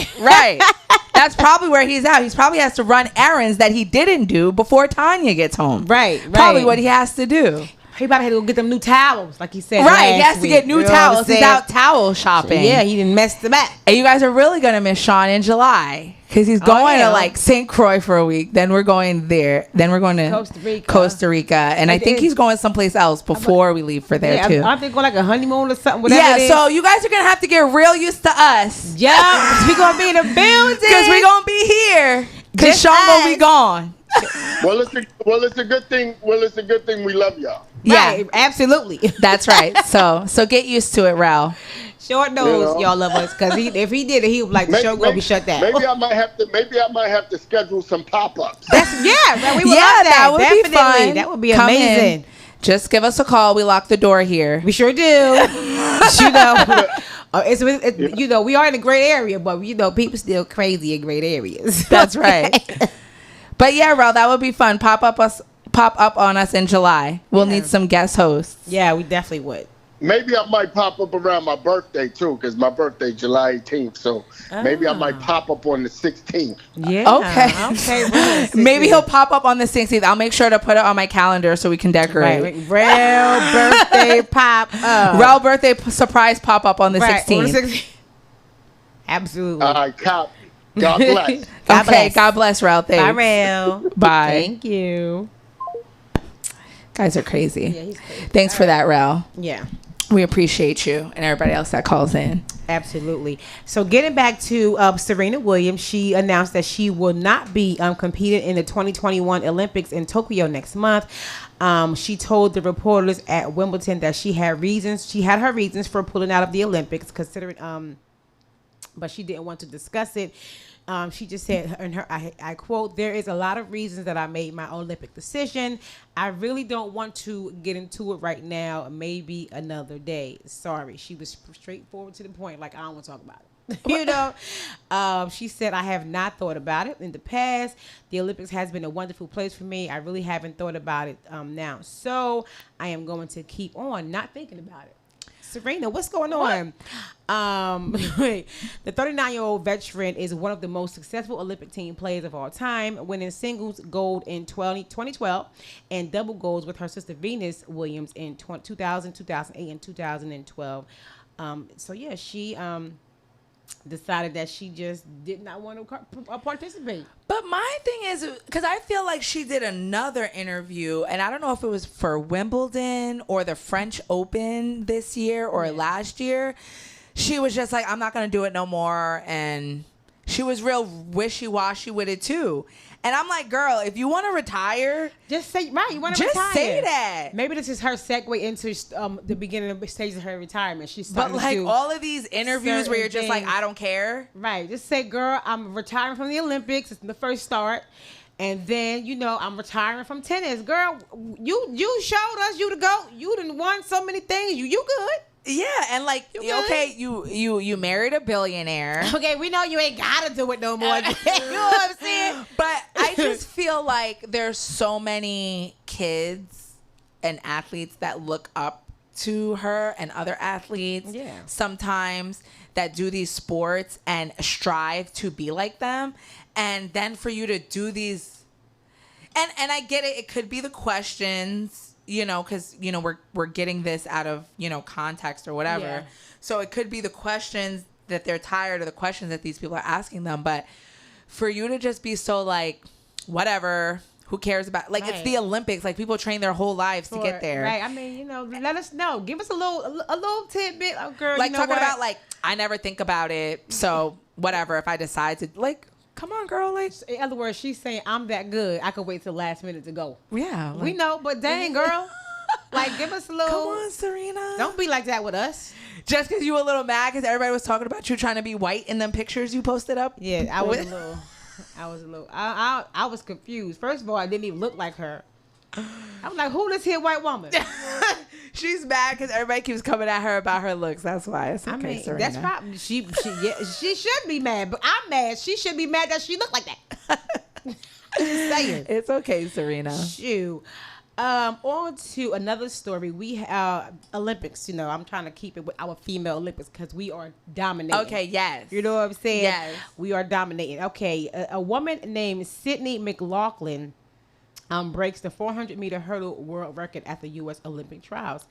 That's probably where he's at. He's probably has to run errands that he didn't do before Tanya gets home. Right. Probably what he has to do. He probably had to go get them new towels, like he said. Right, he last has to week. get new You know what I'm towels. He's saying? out towel shopping. Yeah, he didn't mess them up. And you guys are really going to miss Shawn in July because he's going yeah. to like St. Croix for a week. Then we're going there. Then we're going to Costa Rica. And I think he's going someplace else before we leave for there too. Aren't they going like a honeymoon or something? Whatever Yeah, it is. so you guys are going to have to get real used to us. Yeah, we going to be in the building. Because we're going to be here. Because Just Shawn going to us. be gone. Well, it's a good thing. Well, it's a good thing we love y'all. Right, absolutely. That's right. So get used to it, Ralph. Short knows know. y'all love us because if he did it, he would be like, the show gonna be shut down. Maybe I might have to schedule some pop-ups. Yeah, we would Yeah, love that would be Definitely. fun. That would be Come amazing. in. Just give us a call. We lock the door here. We sure do. You know, you know, we are in a great area, but you know, people still crazy in great areas. That's right. But yeah, Ralph, that would be fun. Pop up on us in July. We'll need some guest hosts. Yeah, we definitely would. Maybe I might pop up around my birthday too, because my birthday July 18th. So maybe I might pop up on the 16th. Yeah. Okay. Okay. Maybe he'll pop up on the 16th. I'll make sure to put it on my calendar so we can decorate. Right. Real birthday pop up. Real birthday surprise pop up on the 16th. Absolutely. All right, copy. God bless. God Okay. bless. God bless, Ralph. Bye, Thanks. Rail. Bye. Thank you. Guys are crazy. Yeah, he's crazy. Thanks for that, Ralph. Yeah. We appreciate you and everybody else that calls in. Absolutely. So getting back to Serena Williams, she announced that she will not be competing in the 2021 Olympics in Tokyo next month. She told the reporters at Wimbledon that she had her reasons for pulling out of the Olympics, considering, but she didn't want to discuss it. She just said, I quote, "There is a lot of reasons that I made my Olympic decision. I really don't want to get into it right now. Maybe another day. Sorry." She was straightforward to the point, like, I don't want to talk about it. You know, she said, "I have not thought about it in the past. The Olympics has been a wonderful place for me. I really haven't thought about it now. So I am going to keep on not thinking about it." Serena, what's going on? The 39-year-old veteran is one of the most successful Olympic team players of all time, winning singles gold in 2012 and double golds with her sister Venus Williams in 2000, 2008, and 2012. So yeah, she decided that she just did not want to participate. But my thing is, because I feel like she did another interview, and I don't know if it was for Wimbledon or the French Open this year or last year. She was just like, I'm not going to do it no more. And she was real wishy-washy with it too. And I'm like, girl, if you want to retire, just say, right, you want to retire. Just say that. Maybe this is her segue into the beginning of the stage of her retirement. She's but starting like to do all of these interviews where you're just like, things. I don't care. Right. Just say, girl, I'm retiring from the Olympics. It's the first start. And then, you know, I'm retiring from tennis. Girl, you showed us you to go. You done won so many things. You good. Yeah, and like, okay, you married a billionaire. Okay, we know you ain't gotta do it no more. You know what I'm saying? But I just feel like there's so many kids and athletes that look up to her and other athletes sometimes that do these sports and strive to be like them. And then for you to do these, and I get it, it could be the questions, you know, because, you know, we're getting this out of, you know, context or whatever. Yeah. So it could be the questions that they're tired of, the questions that these people are asking them. But for you to just be so like, whatever, who cares about, like, it's the Olympics. Like, people train their whole lives to get there. Right. I mean, you know, let us know. Give us a little tidbit. Oh, girl, like, you know talking what? about, like, I never think about it. So whatever, if I decide to, like, come on, girl. Like, in other words, she's saying, I'm that good. I could wait till the last minute to go. Yeah. We know, but dang, girl. Like, give us a little. Come on, Serena. Don't be like that with us. Just because you were a little mad because everybody was talking about you trying to be white in them pictures you posted up. Yeah, I was a little. I was confused. First of all, I didn't even look like her. I was like, who this here white woman? She's mad because everybody keeps coming at her about her looks. That's why. It's okay, Serena. That's probably she should be mad, but I'm mad. She should be mad that she looked like that. Just saying. It's okay, Serena. Shoot. On to another story. We Olympics. You know, I'm trying to keep it with our female Olympics because we are dominating. Okay, yes. You know what I'm saying? Yes. We are dominating. Okay, a woman named Sydney McLaughlin breaks the 400-meter hurdle world record at the U.S. Olympic trials.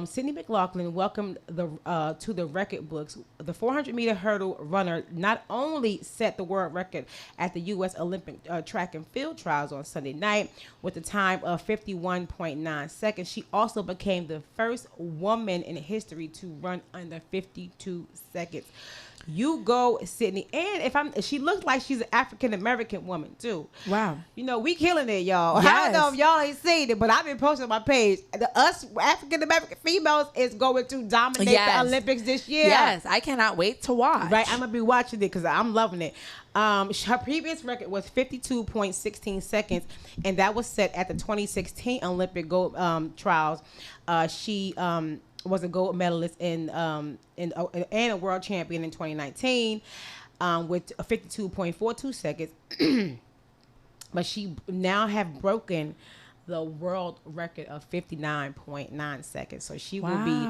Sydney McLaughlin welcomed to the record books. The 400-meter hurdle runner not only set the world record at the U.S. Olympic track and field trials on Sunday night with a time of 51.9 seconds, she also became the first woman in history to run under 52 seconds. You go, Sydney. And she looks like she's an African-American woman, too. Wow. You know, we killing it, y'all. Yes. I don't know if y'all ain't seen it, but I've been posting on my page. Us African-American females is going to dominate the Olympics this year. Yes, I cannot wait to watch. Right, I'm going to be watching it because I'm loving it. Her previous record was 52.16 seconds, and that was set at the 2016 Olympic gold trials. She was a gold medalist and a world champion in 2019 with 52.42 seconds. But she now have broken the world record of 59.9 seconds. So she will be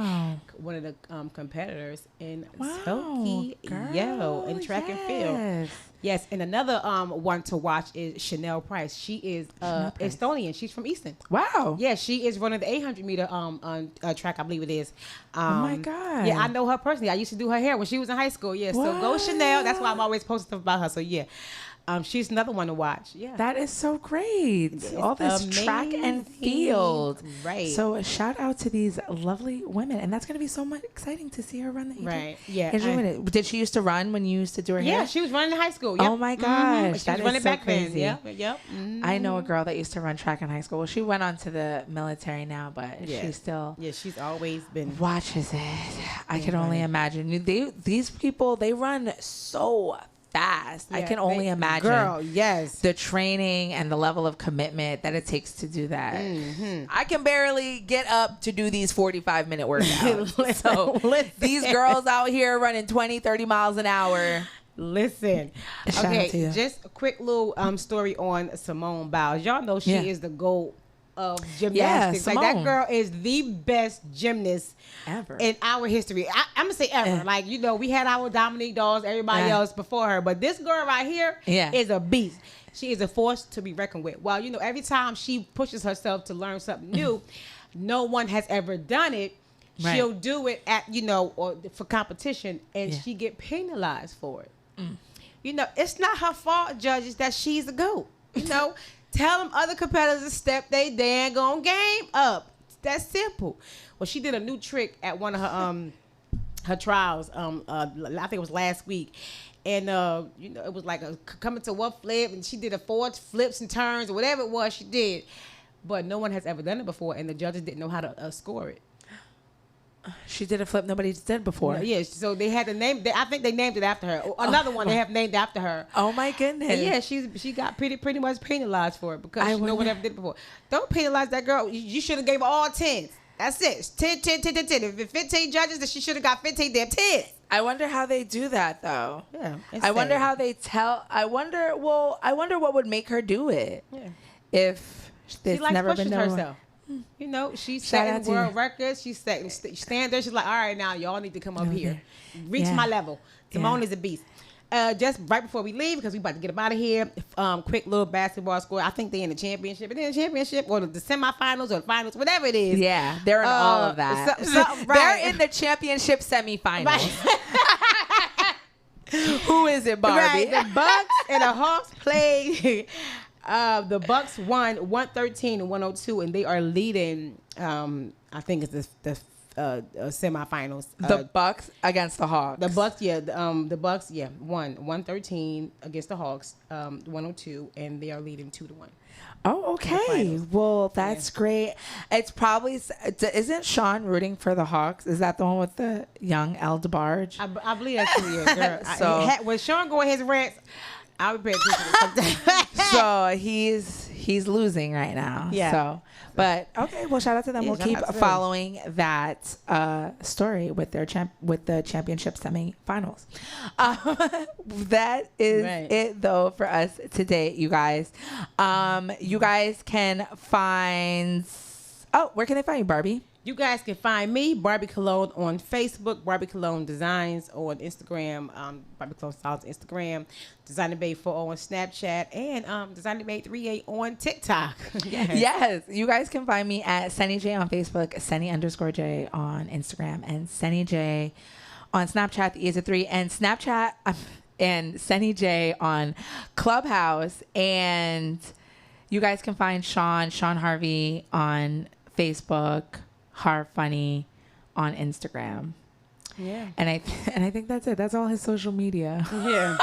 one of the competitors in Tokyo in track and field. Yes, and another one to watch is Chanel Price. She is Estonian. She's from Easton. Wow. Yeah, she is running the 800-meter track, I believe it is. Oh, my God. Yeah, I know her personally. I used to do her hair when she was in high school. Yeah, so go Chanel. That's why I'm always posting stuff about her. So, yeah. She's another one to watch. Yeah, that is so great. All this track and field. Right. So a shout out to these lovely women, and that's going to be so much exciting to see her run the 800. Right. Yeah. Did she used to run when you used to do her hair? Yeah, she was running in high school. Yep. Oh my gosh, that is running so back crazy. Then. Yep. I know a girl that used to run track in high school. Well, she went on to the military now, but she still she's always been watches it. I can only imagine. These people, they run so fast. I can only imagine, the training and the level of commitment that it takes to do that. I can barely get up to do these 45-minute workouts. So these girls out here running 20, 30 miles an hour. Listen. Okay, just a quick little story on Simone Biles. Y'all know she is the GOAT of gymnastics. Like, that girl is the best gymnast ever in our history. I'm gonna say ever. Like, you know, we had our Dominique dolls, everybody else before her, but this girl right here is a beast. She is a force to be reckoned with. Well, you know, every time she pushes herself to learn something new, no one has ever done it. Right. She'll do it at, you know, or for competition, and she get penalized for it. You know, it's not her fault, judges, that she's a GOAT. You know. Tell them other competitors to step they dang on game up. That's simple. Well, she did a new trick at one of her trials. I think it was last week, and you know, it was like coming to one flip, and she did a 4 flips and turns or whatever it was she did, but no one has ever done it before, and the judges didn't know how to score it. She did a flip nobody's done before. Yeah, so they had to name. I think they named it after her. Another one they have named after her. Oh my goodness! And yeah, she got pretty much penalized for it because no one ever did it before. Don't penalize that girl. You should have gave her all 10s. That's it. 10. If it's 15 judges, then she should have got 15 damn 10s. I wonder how they do that though. Yeah, I wonder how they tell. I wonder what would make her do it. Yeah, if it's never been done herself. You know, she's setting world records. She's setting standards. She's like, all right, now y'all need to come up here, reach my level. Simone is a beast. Just right before we leave, because we about to get up out of here. Quick little basketball score. I think they're in the championship. Or the semifinals or the finals, whatever it is. Yeah, they're in all of that. They're in the championship semifinals. Right. Who is it, Barbi? Right. The Bucks and the Hawks played. The Bucks won 113-102, and they are leading. I think it's the semifinals. The Bucks against the Hawks. The Bucks, the Bucks, won 113 against the Hawks, 102, and they are leading 2-1. Oh, okay. Well, that's great. It's probably isn't Shawn rooting for the Hawks? Is that the one with the young El DeBarge? I believe that's who he is, girl. So when Shawn go in his rants, I'll be paying attention to something. so he's losing right now. Yeah. So, but okay. Well, shout out to them. Yeah, We'll shout keep out to them. following that story with their with the championship semifinals. That is it though for us today, you guys. You guys can find. Oh, where can they find you, Barbie? You guys can find me, Barbie Cologne, on Facebook, Barbie Cologne Designs on Instagram, Barbie Cologne Styles Instagram, Designer Bay 40 on Snapchat, and Designer Bay 38 on TikTok. Yes. You guys can find me at Senny J on Facebook, Senny_J on Instagram, and Senny J on Snapchat. The E is a 3, and Snapchat and Senny J on Clubhouse. And you guys can find Shawn Harvey on Facebook, Har Funny on Instagram. Yeah. And I think that's it. That's all his social media. Yeah.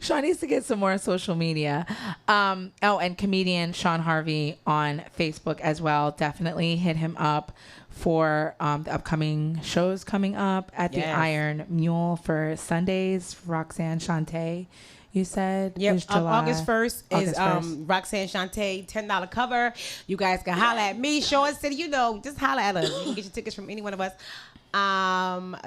Shawn needs to get some more social media. And comedian Shawn Harvey on Facebook as well. Definitely hit him up for the upcoming shows coming up at the Iron Mule for Sundays. Roxanne Shante, you said? Yep. Is July. August 1st is August 1st. Roxanne Shante, $10 cover. You guys can holler at me, Shawn City. Just holler at us. You can get your tickets from any one of us.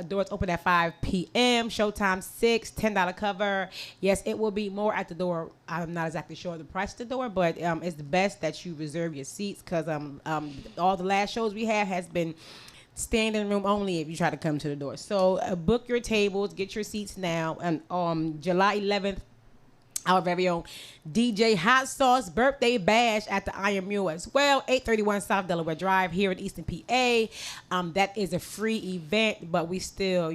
Doors open at 5 p.m. Showtime 6, $10 cover. Yes, it will be more at the door. I'm not exactly sure the price at the door, but it's the best that you reserve your seats because all the last shows we have has been standing room only if you try to come to the door. So book your tables, get your seats now. And July 11th, our very own DJ Hot Sauce birthday bash at the Iron Mule as well, 831 South Delaware Drive here in Eastern PA. That is a free event, but we still,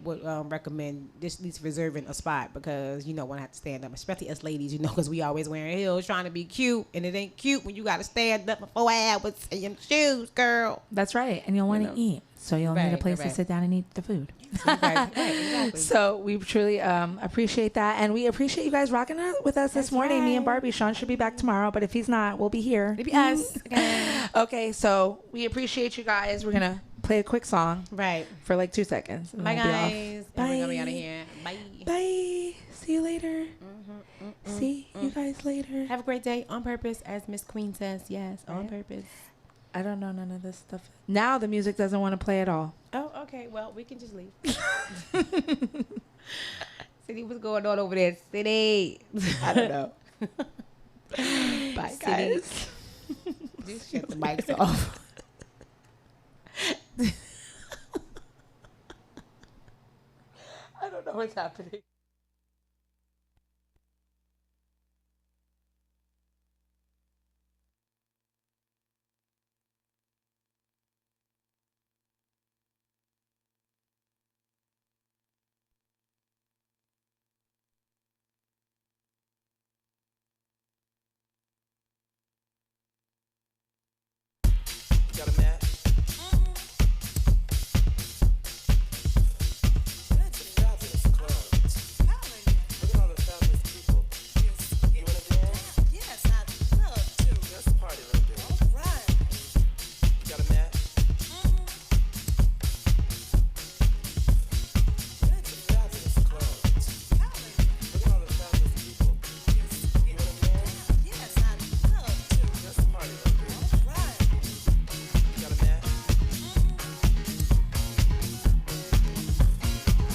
would recommend just at least reserving a spot because, want to have to stand up, especially us ladies, because we always wearing heels trying to be cute, and it ain't cute when you got to stand up for 4 hours in your shoes, girl. That's right. And you'll want to eat. So you'll need a place to sit down and eat the food. Exactly. So we truly appreciate that. And we appreciate you guys rocking out with us this morning. Me and Barbie. Shawn should be back tomorrow. But if he's not, we'll be here. It'll be us. Okay. So we appreciate you guys. We're going to play a quick song. Right. For like 2 seconds. Bye, guys. Bye. And we're going to be out of here. Bye. Bye. See you later. See you guys later. Have a great day on purpose, as Miss Queen says. Yes, on purpose. I don't know none of this stuff. Now the music doesn't want to play at all. Oh, okay. Well, we can just leave. City, what's going on over there? City. I don't know. Bye, guys. Just shut the mics off. I don't know what's happening. Got a man?